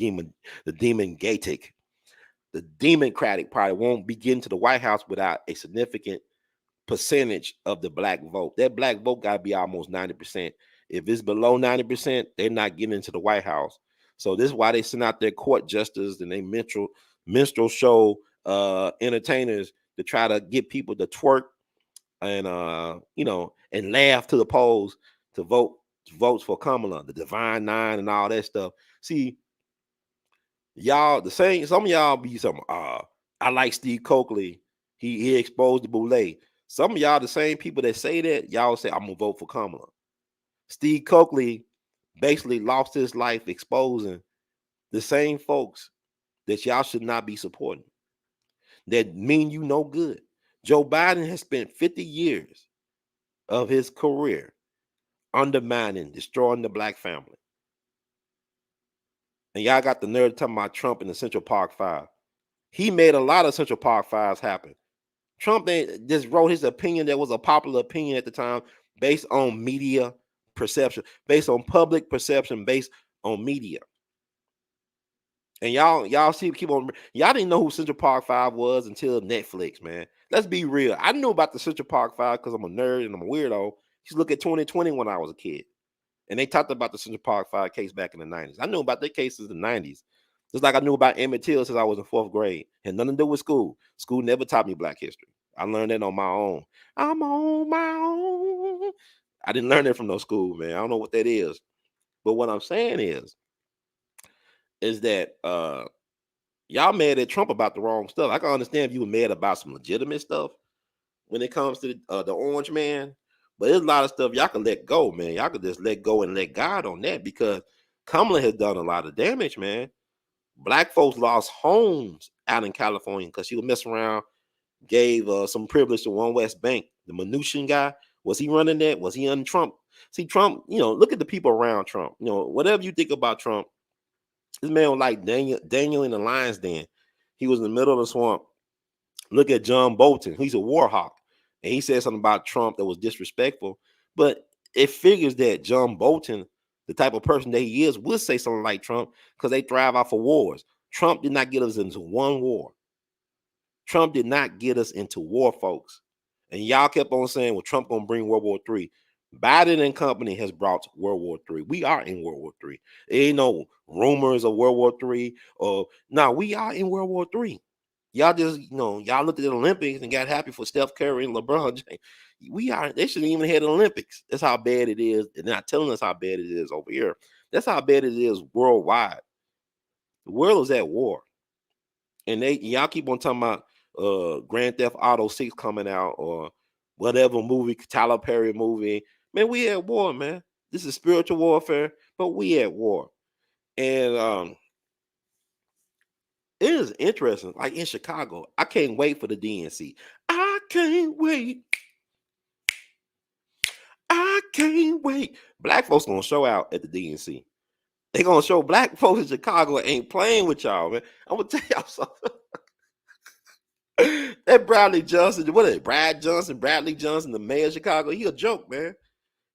Democratic Party won't be getting to the White House without a significant percentage of the Black vote. That Black vote got to be almost 90%. If it's below 90%, they're not getting into the White House. So this is why they send out their court justice and they minstrel show entertainers to try to get people to twerk and and laugh to the polls to votes for Kamala, the Divine Nine and all that stuff. See, y'all, some of y'all be some I like Steve Coakley. He exposed the boule. Some of y'all, the same people that say that, y'all say, I'm gonna vote for Kamala. Steve Coakley basically lost his life exposing the same folks that y'all should not be supporting, that mean you no good. Joe Biden has spent 50 years of his career undermining, destroying the Black family. And y'all got the nerve talking about Trump and the Central Park Five. He made a lot of Central Park Fives happen. Trump just wrote his opinion that was a popular opinion at the time based on media perception, based on public perception, based on media. And y'all see, y'all didn't know who Central Park Five was until Netflix, man. let's be real. I knew about the Central Park Five because I'm a nerd and I'm a weirdo. Just look at 2020 when I was a kid. And they talked about the Central Park Five case back in the 90s. I knew about their cases in the 90s. Just like I knew about Emmett Till since I was in 4th grade. Had nothing to do with school. School never taught me Black history. I learned that on my own. I'm on my own. I didn't learn that from no school, man. I don't know what that is. But what I'm saying is that y'all mad at Trump about the wrong stuff. I can understand if you were mad about some legitimate stuff when it comes to the orange man. But there's a lot of stuff y'all can let go, man. Y'all can just let go and let God on that because Kamala has done a lot of damage, man. Black folks lost homes out in California because she was messing around, gave some privilege to One West Bank. The Mnuchin guy, was he running that? Was he on Trump? See, Trump, look at the people around Trump. Whatever you think about Trump, this man was like Daniel in the lion's den. He was in the middle of the swamp. Look at John Bolton. He's a war hawk. And he said something about Trump that was disrespectful. But it figures that John Bolton, the type of person that he is, would say something like Trump because they thrive off of wars. Trump did not get us into one war. Trump did not get us into war, folks. And y'all kept on saying, well, Trump gonna bring World War III. Biden and company has brought World War III. We are in World War III. There ain't no rumors of World War III. Or no, we are in World War III. Y'all just, y'all looked at the Olympics and got happy for Steph Curry and LeBron James. They shouldn't even have the Olympics. That's how bad it is. They're not telling us how bad it is over here. That's how bad it is worldwide. The world is at war. And y'all keep on talking about Grand Theft Auto 6 coming out or whatever movie, Tyler Perry movie. Man, we at war, man. This is spiritual warfare, but we at war. And it is interesting. Like in Chicago, I can't wait for the DNC. I can't wait. I can't wait. Black folks gonna show out at the DNC. They gonna show black folks in Chicago ain't playing with y'all, man. I'm gonna tell y'all something. That Bradley Johnson, what is it? Bradley Johnson, the mayor of Chicago, he a joke, man.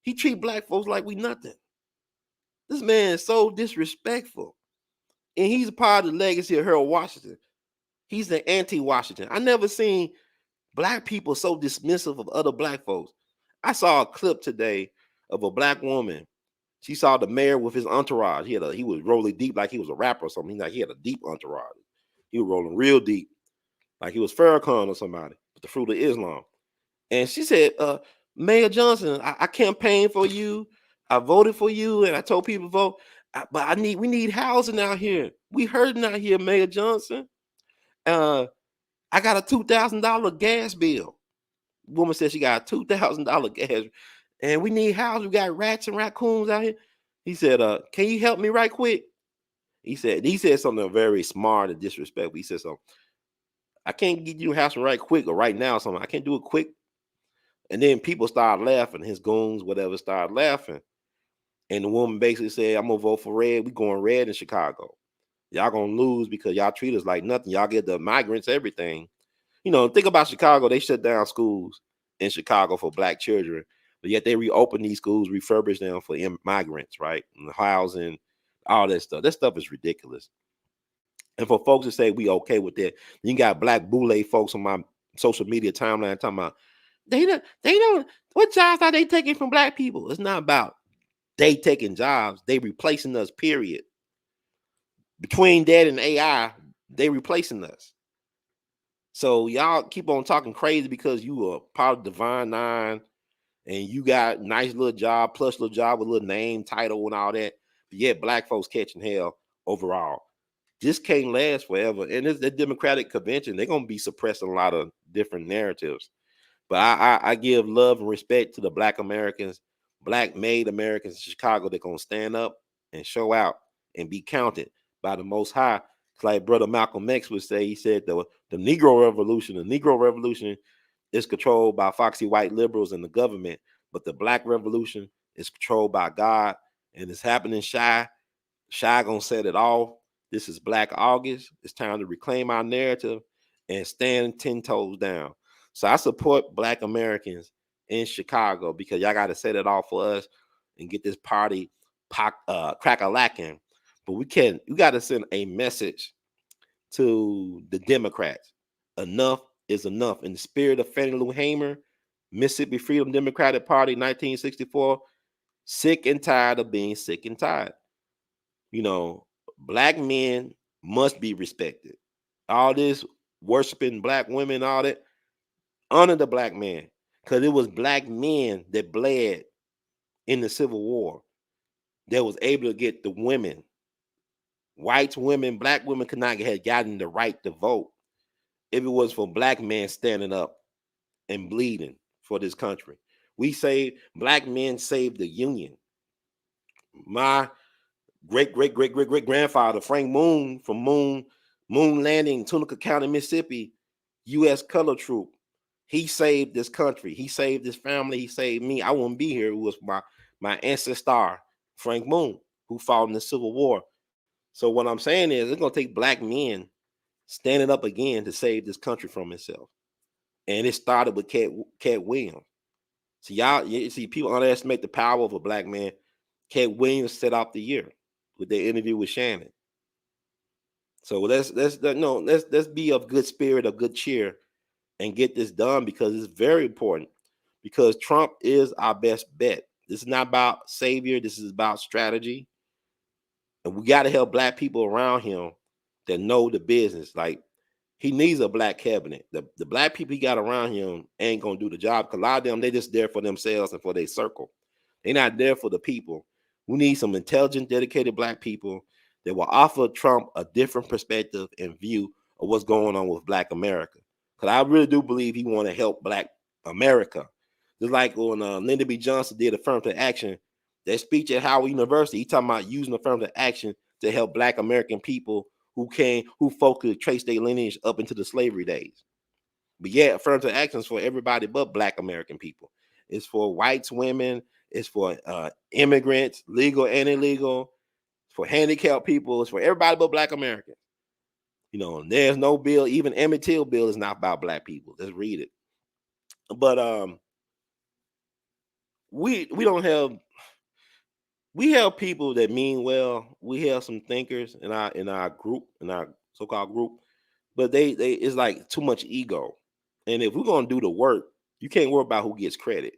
He treat black folks like we nothing. This man is so disrespectful. And he's a part of the legacy of Harold Washington. He's the anti-Washington. I never seen black people so dismissive of other black folks. I saw a clip today of a black woman. She saw the mayor with his entourage. He was rolling deep like he was a rapper or something. He had a deep entourage. He was rolling real deep, like he was Farrakhan or somebody with the fruit of Islam. And she said, Mayor Johnson, I campaigned for you. I voted for you, and I told people to vote. But we need housing out here. We hurting out here, Mayor Johnson. I got a $2,000 gas bill. Woman said she got a $2,000 gas, and we need housing. We got rats and raccoons out here. He said, can you help me right quick? He said something very smart and disrespectful. He said something. I can't get you housing right quick or right now. Something I can't do it quick. And then people started laughing. His goons, whatever, started laughing. And the woman basically said, I'm going to vote for red. We going red in Chicago. Y'all going to lose because y'all treat us like nothing. Y'all get the migrants, everything. Think about Chicago. They shut down schools in Chicago for black children. But yet they reopen these schools, refurbish them for migrants, right? And housing, all that stuff. That stuff is ridiculous. And for folks to say we okay with that, you got black boule folks on my social media timeline talking about, they don't, what jobs are they taking from black people? It's not about they taking jobs, they replacing us, period. Between that and AI, they replacing us. So y'all keep on talking crazy because you are part of Divine Nine and you got nice little job, plus little job with a little name, title, and all that. But yet black folks catching hell overall. This can't last forever. And it's the Democratic convention. They're going to be suppressing a lot of different narratives. But I give love and respect to the black Americans, black made Americans in Chicago. They're going to stand up and show out and be counted by the Most High. Like Brother Malcolm X would say, he said the Negro Revolution is controlled by foxy white liberals and the government, but the Black Revolution is controlled by God, and it's happening shy. Shy gonna set it off. This is Black August. It's time to reclaim our narrative and stand 10 toes down. So I support black Americans in Chicago because y'all got to set it off for us and get this party crack-a-lacking. But you got to send a message to the Democrats. Enough is enough. In the spirit of Fannie Lou Hamer, Mississippi Freedom Democratic Party, 1964, sick and tired of being sick and tired. You know, black men must be respected. All this worshiping black women, all that, honor the black man. Because it was black men that bled in the Civil War that was able to get the women. White women, black women could not have gotten the right to vote if it was for black men standing up and bleeding for this country. Black men saved the Union. My great grandfather, Frank Moon, from Moon Landing, Tunica County, Mississippi, U.S. color troop. He saved this country. He saved his family. He saved me. I wouldn't be here. It was my ancestor, Frank Moon, who fought in the Civil War. So what I'm saying is, it's gonna take black men standing up again to save this country from itself. And it started with Cat Williams. So you see, people underestimate the power of a black man. Cat Williams set off the year with their interview with Shannon. So let's be of good spirit, of good cheer, and get this done, because it's very important. Because Trump is our best bet. This is not about savior. This is about strategy. And we got to help black people around him that know the business. Like, he needs a black cabinet. The black people he got around him ain't gonna do the job, because a lot of them, they just there for themselves and for their circle. They're not there for the people. We need some intelligent, dedicated black people that will offer Trump a different perspective and view of what's going on with Black America. Because I really do believe he want to help Black America. Just like when Lyndon B. Johnson did affirmative action, that speech at Howard University, he talking about using affirmative action to help Black American people who folk could trace their lineage up into the slavery days. But yeah, affirmative action is for everybody but Black American people. It's for whites, women, it's for immigrants, legal and illegal, it's for handicapped people, it's for everybody but Black Americans. You know, there's no bill, even Emmett Till bill is not about Black people. Let's read it. But we have people that mean well. We have some thinkers in our group, in our so-called group, but they it's like too much ego. And if we're gonna do the work, you can't worry about who gets credit.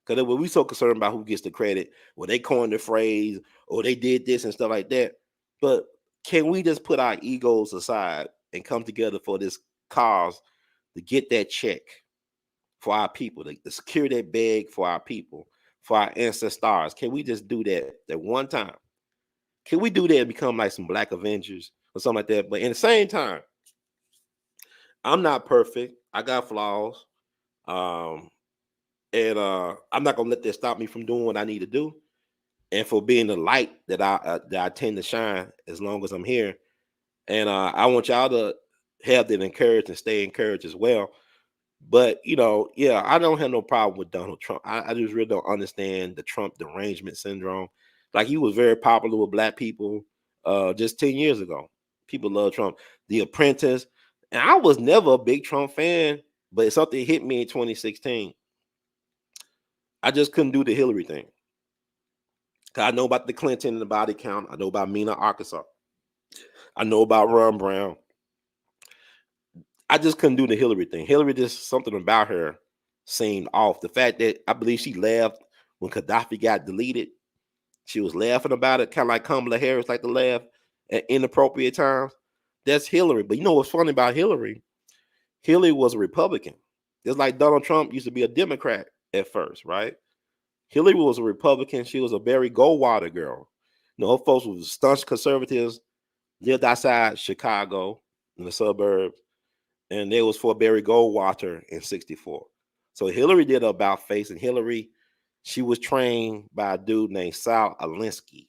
Because when we so concerned about who gets the credit, well, they coined the phrase, or they did this and stuff like that. But can we just put our egos aside and come together for this cause to get that check for our people, the secure that bag for our people, for our ancestors? Can we just do that at one time? Can we do that and become like some Black Avengers or something like that? But in the same time, I'm not perfect. I got flaws. And I'm not gonna let that stop me from doing what I need to do, and for being the light that I tend to shine as long as I'm here. And I want y'all to have that encouraged and stay encouraged as well. But yeah, I don't have no problem with Donald Trump. I just really don't understand the Trump derangement syndrome. Like, he was very popular with Black people just 10 years ago. People love Trump. The Apprentice, and I was never a big Trump fan, but something hit me in 2016. I just couldn't do the Hillary thing. Cause I know about the Clinton and the body count. I know about Mena, Arkansas. I know about Ron Brown. I just couldn't do the Hillary thing. Hillary, just something about her seemed off. The fact that I believe she laughed when Gaddafi got deleted. She was laughing about it, kind of like Kamala Harris like to laugh at inappropriate times. That's Hillary. But you know what's funny about Hillary? Hillary was a Republican. Just like Donald Trump used to be a Democrat at first, right? Hillary was a Republican. She was a Barry Goldwater girl. Her folks was staunch conservatives, lived outside Chicago in the suburbs, and they was for Barry Goldwater in 64. So Hillary did about face, and Hillary, she was trained by a dude named Sal Alinsky.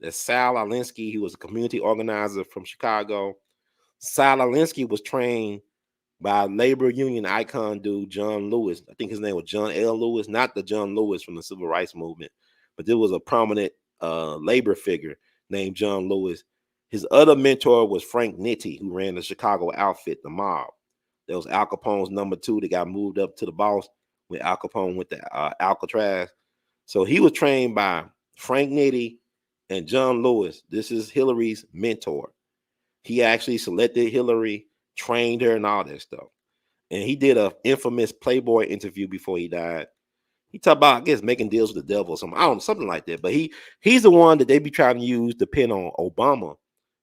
That's Sal Alinsky. He was a community organizer from Chicago. Sal Alinsky was trained by a labor union icon dude, John Lewis. I think his name was John L. Lewis, not the John Lewis from the Civil Rights Movement, but there was a prominent labor figure named John Lewis. His other mentor was Frank Nitti, who ran the Chicago outfit, the Mob. That was Al Capone's number 2 that got moved up to the boss when Al Capone went to Alcatraz. So he was trained by Frank Nitti and John Lewis. This is Hillary's mentor. He actually selected Hillary, trained her, and all that stuff. and he did a infamous Playboy interview before he died. He talked about, I guess, making deals with the devil or something. I don't know, something like that. But he's the one that they be trying to use to pin on Obama.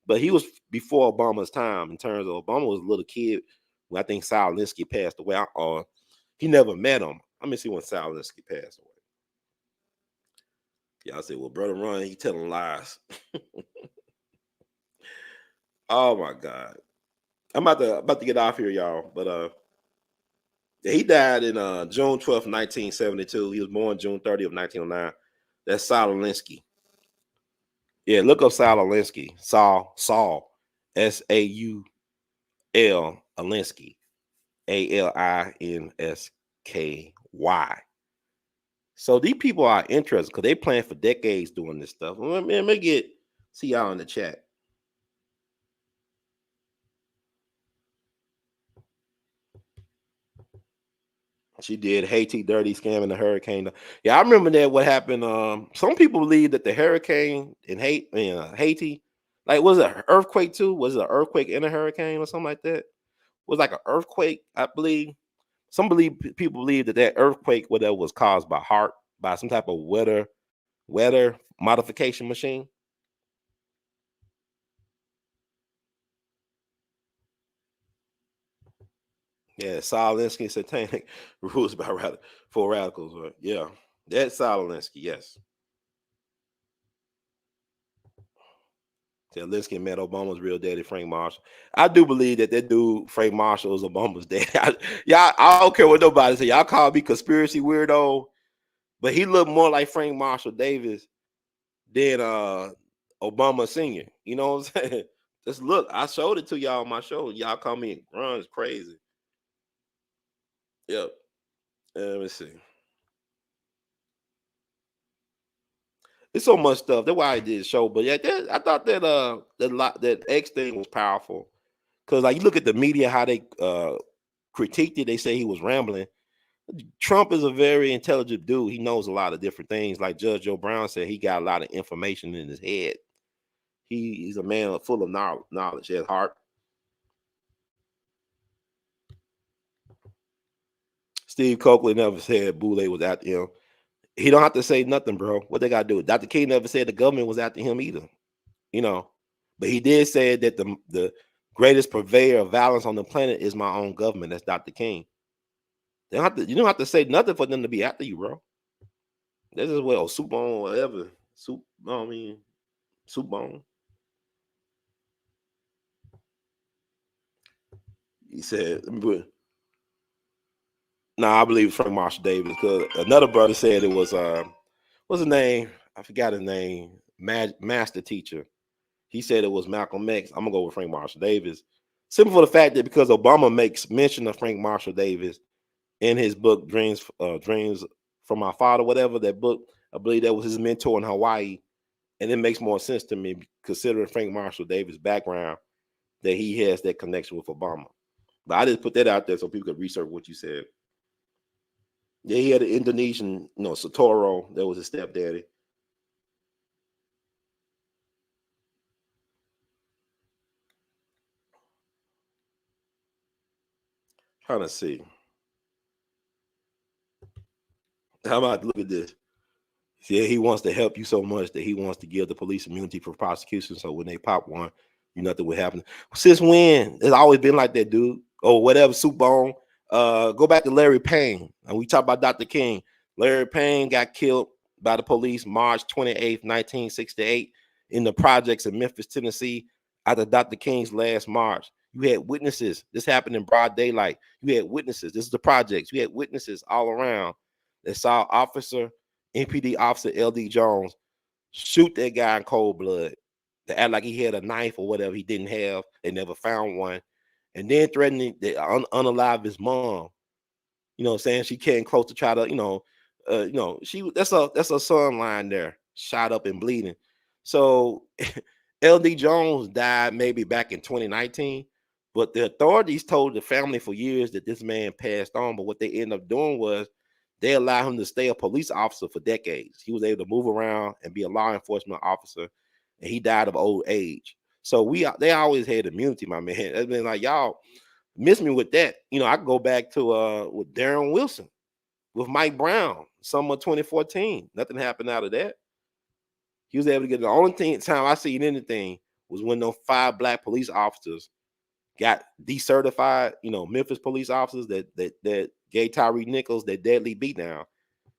But he was before Obama's time in terms of Obama was a little kid when I think Saul Alinsky passed away. He never met him. Let me see when Saul Alinsky passed away. Y'all say, well, Brother Ron, he telling lies. Oh my God. I'm about to get off here, y'all. But he died in June 12th, 1972. He was born June 30th, 1909. That's Saul Alinsky. Yeah, look up Saul Alinsky. Saul, Saul, Alinsky, Alinsky. So these people are interested because they planned for decades doing this stuff. Let me see y'all in the chat. She did Haiti dirty scamming the hurricane. Yeah, I remember that. What happened? Some people believe that the hurricane in Haiti, like, was it an earthquake too? Was it an earthquake and a hurricane or something like that? It was like an earthquake, I believe. People believe that earthquake, whatever, was caused by some type of weather modification machine. Yeah, Saul Alinsky, satanic rules for radicals. Right? Yeah, that's Saul Alinsky. Yes. Alinsky met Obama's real daddy, Frank Marshall. I do believe that dude, Frank Marshall, is Obama's daddy. I don't care what nobody say. Y'all call me conspiracy weirdo, but he looked more like Frank Marshall Davis than Obama Sr. You know what I'm saying? Just look, I showed it to y'all on my show. Y'all call me Ron's crazy. Yep. Let me see. It's so much stuff. That's why I did the show. But yeah, I thought that that X thing was powerful. Because like you look at the media, how they critiqued it, they say he was rambling. Trump is a very intelligent dude. He knows a lot of different things. Like Judge Joe Brown said, he got a lot of information in his head. He's a man full of knowledge at heart. Steve Coakley never said Boulay was after him. He don't have to say nothing, bro. What they got to do? Dr. King never said the government was after him either. You know, but he did say that the greatest purveyor of violence on the planet is my own government. That's Dr. King. You don't have to say nothing for them to be after you, bro. This is what soup on whatever. Soup bone. He said, I believe Frank Marshall Davis, because another brother said it was what's his name? I forgot his name. Master teacher. He said it was Malcolm X. I'm gonna go with Frank Marshall Davis. Simply for the fact that because Obama makes mention of Frank Marshall Davis in his book Dreams from My Father, whatever that book, I believe that was his mentor in Hawaii, and it makes more sense to me considering Frank Marshall Davis' background that he has that connection with Obama. But I just put that out there so people could research what you said. Yeah, he had an Indonesian, Satoru, that was his stepdaddy. Trying to see. How about look at this? Yeah, he wants to help you so much that he wants to give the police immunity for prosecution. So when they pop one, nothing would happen. Since when? It's always been like that, dude. Or whatever, soup bone. Go back to Larry Payne. And we talk about Dr. King. Larry Payne got killed by the police March 28th, 1968 in the projects in Memphis, Tennessee, after Dr. King's last march. You had witnesses. This happened in broad daylight. You had witnesses. This is the projects. You had witnesses all around that saw MPD officer L.D. Jones shoot that guy in cold blood to act like he had a knife or whatever he didn't have. They never found one. And then threatening to unalive his mom. You know what I'm saying? She came close to try to, that's a son lying there, shot up and bleeding. So L.D. Jones died maybe back in 2019, but the authorities told the family for years that this man passed on. But what they ended up doing was they allowed him to stay a police officer for decades. He was able to move around and be a law enforcement officer, and he died of old age. So they always had immunity, my man. It's been like, y'all, Miss me with that. I can go back to with Darren Wilson, with Mike Brown, summer 2014. Nothing happened out of that. He was able to get the only time I seen anything was when those 5 black police officers got decertified, Memphis police officers that gave Tyree Nichols that deadly beatdown.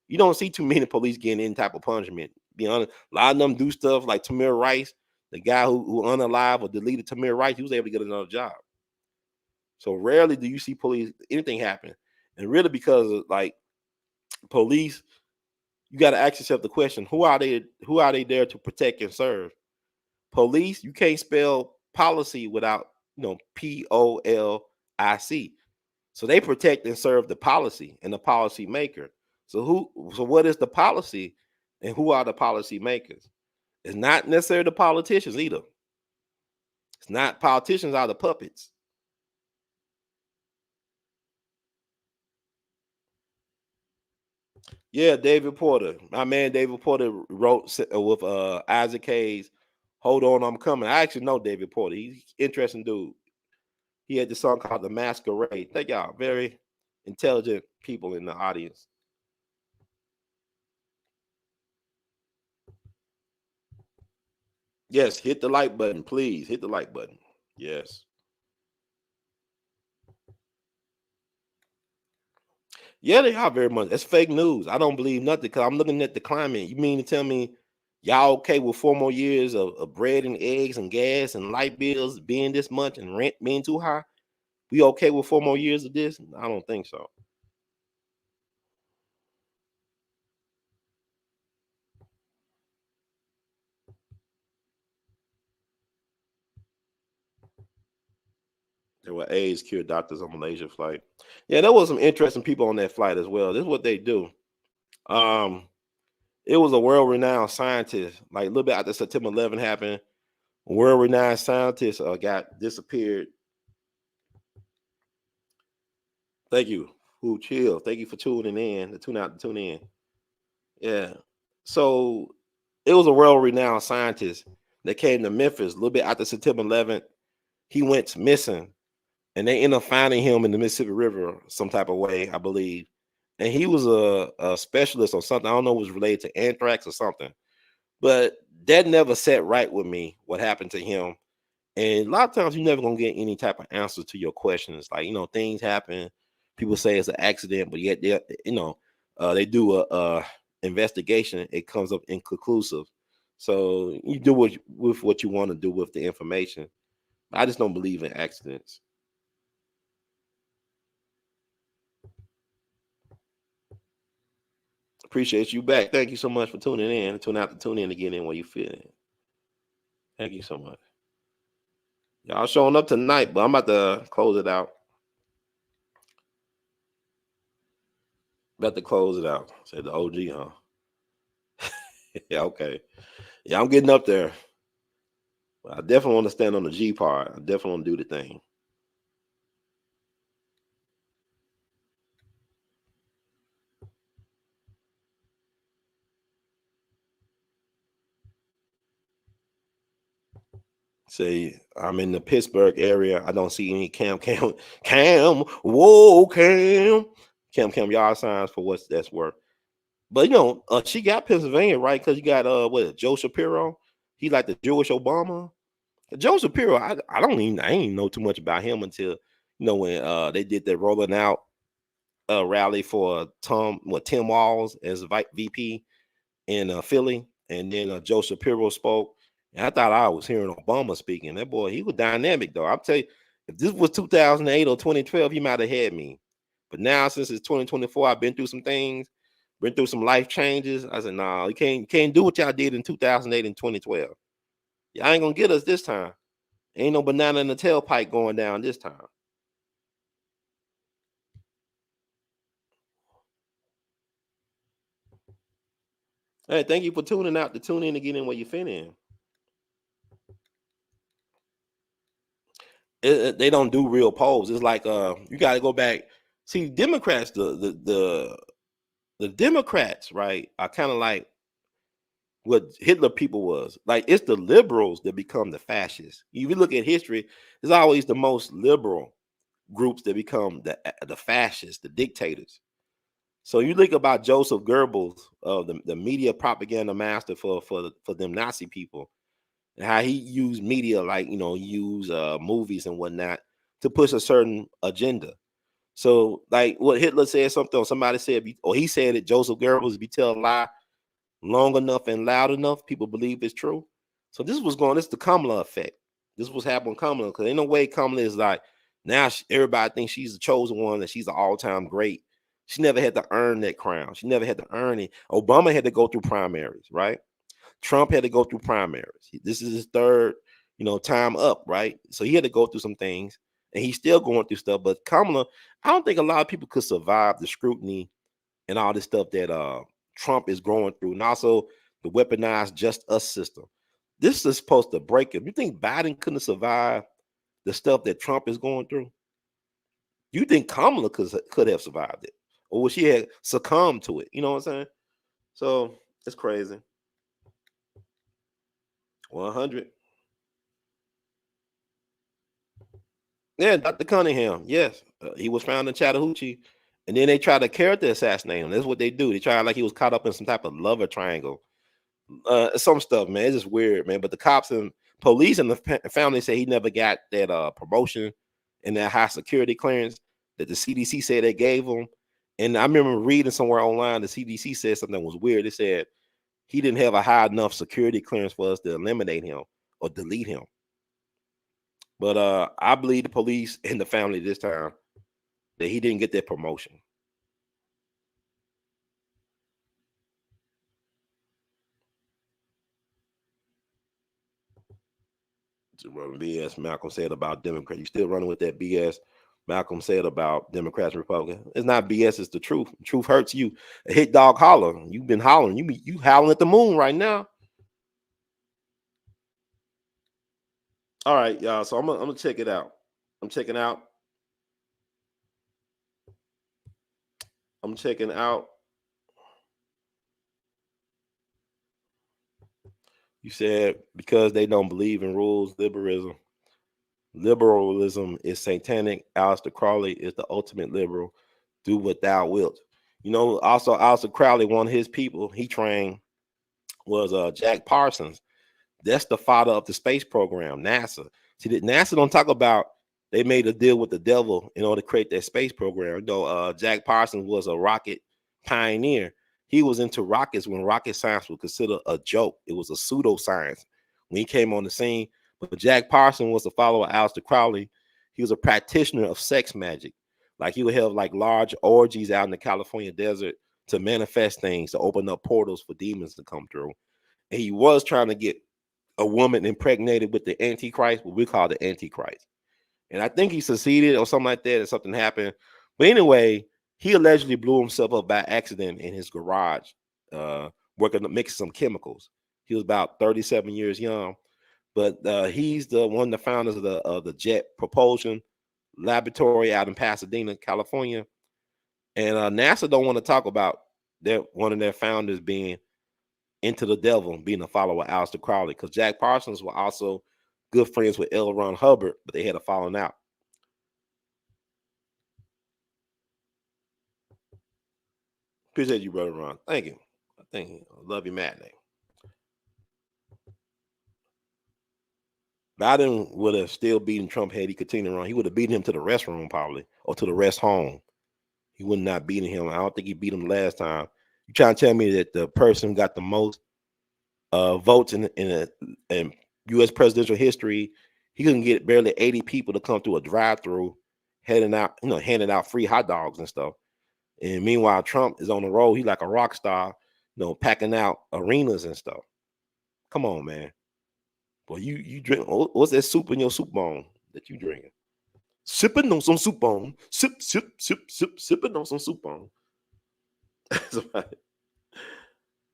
You don't see too many police getting any type of punishment. Be honest, a lot of them do stuff like Tamir Rice, the guy who unalive or deleted Tamir Rice, he was able to get another job. So rarely do you see police anything happen. And really because of like police, you got to ask yourself the question, who are they there to protect and serve? Police, you can't spell policy without, POLIC. So they protect and serve the policy and the policy maker. So what is the policy and who are the policy makers? It's not necessarily the politicians either. It's not politicians are the puppets. Yeah, David Porter. My man David Porter wrote with Isaac Hayes, "Hold on, I'm coming." I actually know David Porter. He's an interesting dude. He had this song called "The Masquerade." Thank y'all. Very intelligent people in the audience. Yes, hit the like button, please. Hit the like button. Yes. Yeah, they are very much. That's fake news. I don't believe nothing because I'm looking at the climate. You mean to tell me y'all okay with 4 more years of bread and eggs and gas and light bills being this much and rent being too high? We okay with 4 more years of this? I don't think so. There were AIDS cured doctors on Malaysia flight. Yeah, there was some interesting people on that flight as well. This is what they do. It was a world-renowned scientist. Like a little bit after September 11 happened, a world-renowned scientist got disappeared. Thank you. Who chill? Thank you for tuning in. To tune out, to tune in. Yeah. So it was a world-renowned scientist that came to Memphis a little bit after September 11th. He went missing, and they ended up finding him in the Mississippi River some type of way, I believe. And he was a specialist on something. I don't know, it was related to anthrax or something. But that never sat right with me, what happened to him. And a lot of times you're never gonna get any type of answer to your questions. Like, things happen. People say it's an accident, but yet they do a investigation. It comes up inconclusive. So you do with what you want to do with the information. I just don't believe in accidents. Appreciate you back. Thank you so much for tuning in. Tune out to tune in again in when you feel it. Thank you so much. Y'all showing up tonight, but I'm about to close it out. About to close it out. Said the OG, huh? Yeah, okay. Yeah, I'm getting up there. I definitely want to stand on the G part. I definitely want to do the thing. Say I'm in the Pittsburgh area. I don't see any cam, whoa, cam yard signs for what that's worth. But she got Pennsylvania, right? Because you got Joe Shapiro. He like the Jewish Obama. Joe Shapiro, I ain't know too much about him until when they did the rolling out rally for Tim Walz as VP in Philly, and then Joe Shapiro spoke. And I thought I was hearing Obama speaking. That boy, he was dynamic though. I'll tell you, if this was 2008 or 2012, he might have had me. But now since it's 2024, I've been through some things, been through some life changes. I said, nah, you can't do what y'all did in 2008 and 2012. Y'all ain't gonna get us this time. Ain't no banana in the tailpipe going down this time. Hey, thank you for tuning out to tune in to get in where you fit in. They don't do real polls. It's like you got to go back. See, Democrats, the Democrats, right, are kind of like what Hitler people was. Like it's the liberals that become the fascists. If you look at history, it's always the most liberal groups that become the fascists, the dictators. So you think about Joseph Goebbels, the media propaganda master for them Nazi people, and how he used media, like, use movies and whatnot to push a certain agenda. So like what Hitler said something, or somebody said, or he said it, Joseph Goebbels, if you tell a lie long enough and loud enough, people believe it's true. So this is the Kamala effect. This was happening with Kamala, because ain't no way Kamala is like, now everybody thinks she's the chosen one, that she's an all-time great. She never had to earn that crown. She never had to earn it. Obama had to go through primaries, right? Trump had to go through primaries. This is his third, time up, right? So he had to go through some things, and he's still going through stuff. But Kamala, I don't think a lot of people could survive the scrutiny and all this stuff that Trump is going through, and also the weaponized just us system. This is supposed to break him. You think Biden couldn't survive the stuff that Trump is going through? You think Kamala could have survived it, or would she have succumbed to it? You know what I'm saying? So it's crazy. 100. Yeah, Dr. Cunningham. Yes, he was found in Chattahoochee, and then they tried to character assassinate him. That's what they do. They tried, like he was caught up in some type of lover triangle. Some stuff, man. It's just weird, man. But the cops and police and the family say he never got that promotion and that high security clearance that the CDC said they gave him. And I remember reading somewhere online, the CDC said something that was weird. They said he didn't have a high enough security clearance for us to eliminate him or delete him. But I believe the police and the family this time that he didn't get that promotion. BS Malcolm said about Democrats. You still running with that BS Malcolm said about Democrats and Republicans. It's not BS, it's the truth. The truth hurts you. A hit dog holler. You've been hollering. You howling at the moon right now. All right, y'all. So I'm gonna check it out. I'm checking out. I'm checking out. You said because they don't believe in rules, liberalism is satanic. Aleister Crowley is the ultimate liberal. Do what thou wilt. Also Aleister Crowley, one of his people he trained was Jack Parsons. That's the father of the space program, NASA. See, that NASA don't talk about they made a deal with the devil in order to create that space program. Jack Parsons was a rocket pioneer. He was into rockets when rocket science was considered a joke. It was a pseudoscience when he came on the scene. But Jack Parsons was a follower of Aleister Crowley. He was a practitioner of sex magic. Like he would have like large orgies out in the California desert to manifest things, to open up portals for demons to come through. And he was trying to get a woman impregnated with the Antichrist, what we call the Antichrist. And I think he succeeded or something like that, and something happened. But anyway, he allegedly blew himself up by accident in his garage, mixing some chemicals. He was about 37 years young, but he's one of the founders of the Jet Propulsion Laboratory out in Pasadena, California. And NASA don't want to talk about one of their founders being into the devil, being a follower of Aleister Crowley, because Jack Parsons were also good friends with L. Ron Hubbard, but they had a falling out. Appreciate you, brother Ron. Thank you. Thank you. Love you, Matt. Biden would have still beaten Trump had he continued on. He would have beaten him to the restroom probably, or to the rest home. He would not beating him. I don't think he beat him last time. You trying to tell me that the person got the most votes in U.S. presidential history, he couldn't get barely 80 people to come through a drive-through, handing out free hot dogs and stuff. And meanwhile, Trump is on the road. He's like a rock star, packing out arenas and stuff. Come on, man. Boy, you drink. What's that soup in your soup bone that you drinking? Sipping on some soup bone. Sip, sipping on some soup bone.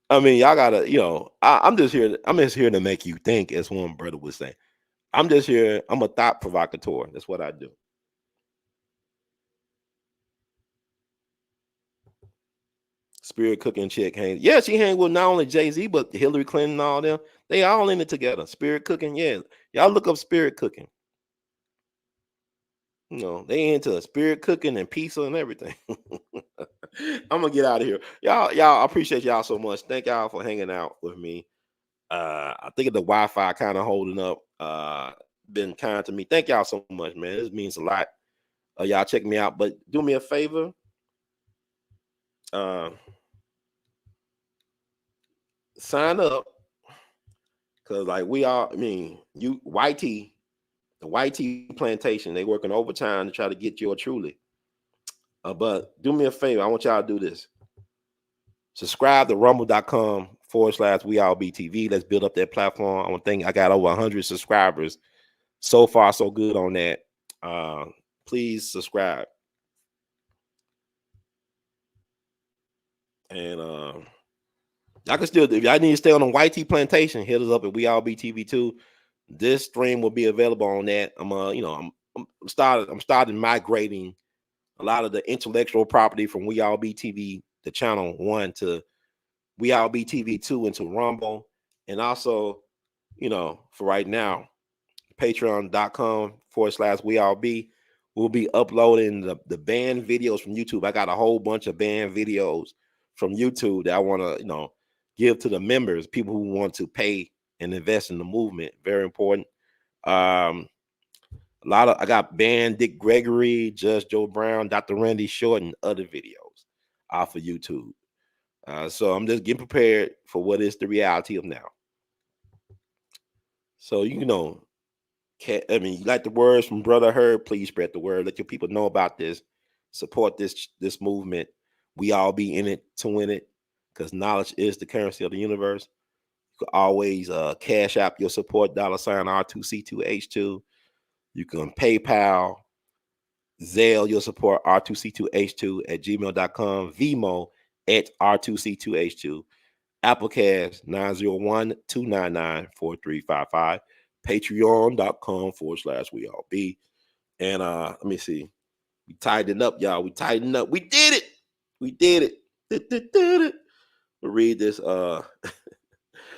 I mean, y'all gotta, I'm just here to make you think, as one brother would say. I'm just here. I'm a thought provocateur. That's what I do. Spirit Cooking chick hang. Yeah, she hang with not only Jay-Z, but Hillary Clinton and all them. They all in it together. Spirit Cooking, yeah. Y'all look up Spirit Cooking. You know, they into spirit cooking and pizza and everything. I'm gonna get out of here. Y'all, I appreciate y'all so much. Thank y'all for hanging out with me. I think the Wi-Fi kind of holding up. Been kind to me. Thank y'all so much, man. This means a lot. Y'all check me out, but do me a favor. Sign up, because like you YT, the YT plantation, they working overtime to try to get you a truly. But do me a favor. I want y'all to do this. Subscribe to rumble.com/WeAllBeTV. Let's build up that platform. I think I got over 100 subscribers. So far, so good on that. Please subscribe. And I can still, if y'all need to stay on the YT plantation, hit us up at WeAllBeTV too. This stream will be available on that. I'm starting migrating a lot of the intellectual property from WeAllBeTV, the channel 1, to WeAllBeTV 2 into Rumble. And also, for right now, patreon.com/WeAllBe. We'll be uploading the banned videos from YouTube. I got a whole bunch of banned videos from YouTube that I want to, give to the members, people who want to pay and invest in the movement. Very important. I got banned Dick Gregory, Judge Joe Brown, Dr. Randy Short, and other videos off of YouTube. So I'm just getting prepared for what is the reality of now. So, you like the words from Brother Herb, please spread the word. Let your people know about this. Support this movement. We all be in it to win it, because knowledge is the currency of the universe. You can always cash out your support, $R2C2H2. You can PayPal, Zelle your support, R2C2H2 @gmail.com, Vimo @R2C2H2, Apple Cash 901-299-4355, patreon.com/WeAllBe. And let me see. We tightened up, y'all. We tightened up. We did it. We did it. We'll read this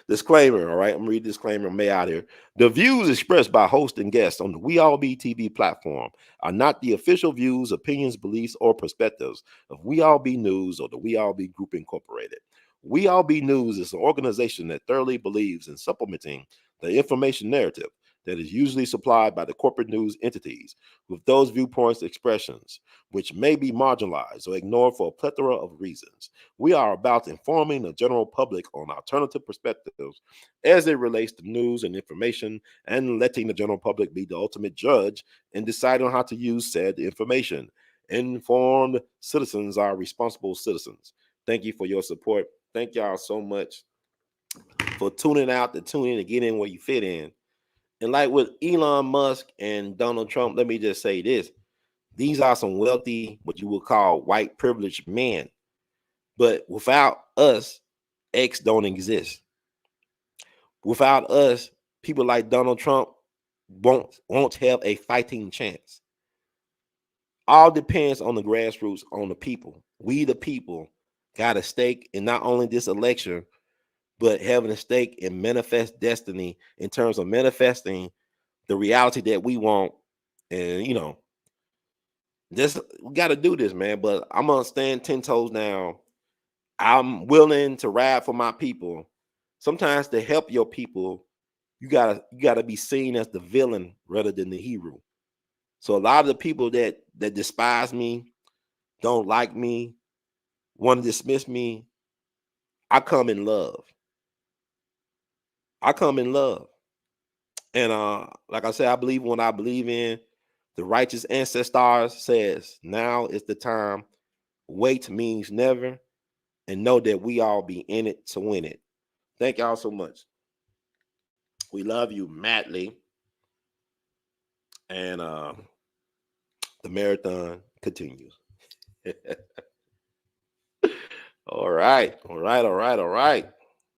disclaimer. All right. I'm gonna read the disclaimer. I'm out here. The views expressed by host and guests on the WeAllBeTV platform are not the official views, opinions, beliefs, or perspectives of WeAllBe News or the WeAllBe Group Incorporated. WeAllBe News is an organization that thoroughly believes in supplementing the information narrative that is usually supplied by the corporate news entities with those viewpoints expressions, which may be marginalized or ignored for a plethora of reasons. We are about informing the general public on alternative perspectives as it relates to news and information, and letting the general public be the ultimate judge in deciding how to use said information. Informed citizens are responsible citizens. Thank you for your support. Thank y'all so much for tuning out, to tune in, to get in where you fit in. And like with Elon Musk and Donald Trump, let me just say this. These are some wealthy, what you would call white privileged men. But without us, X don't exist. Without us, people like Donald Trump won't have a fighting chance. All depends on the grassroots, on the people. We, the people, got a stake in not only this election, but having a stake in manifest destiny in terms of manifesting the reality that we want. And we got to do this, man. But I'm gonna stand 10 toes down. I'm willing to ride for my people. Sometimes to help your people, you gotta be seen as the villain rather than the hero. So a lot of the people that despise me, don't like me, want to dismiss me, I come in love. I come in love. And like I said, I believe when I believe in. The righteous ancestors says, now is the time. Wait means never. And know that we all be in it to win it. Thank y'all so much. We love you madly. And the marathon continues. All right.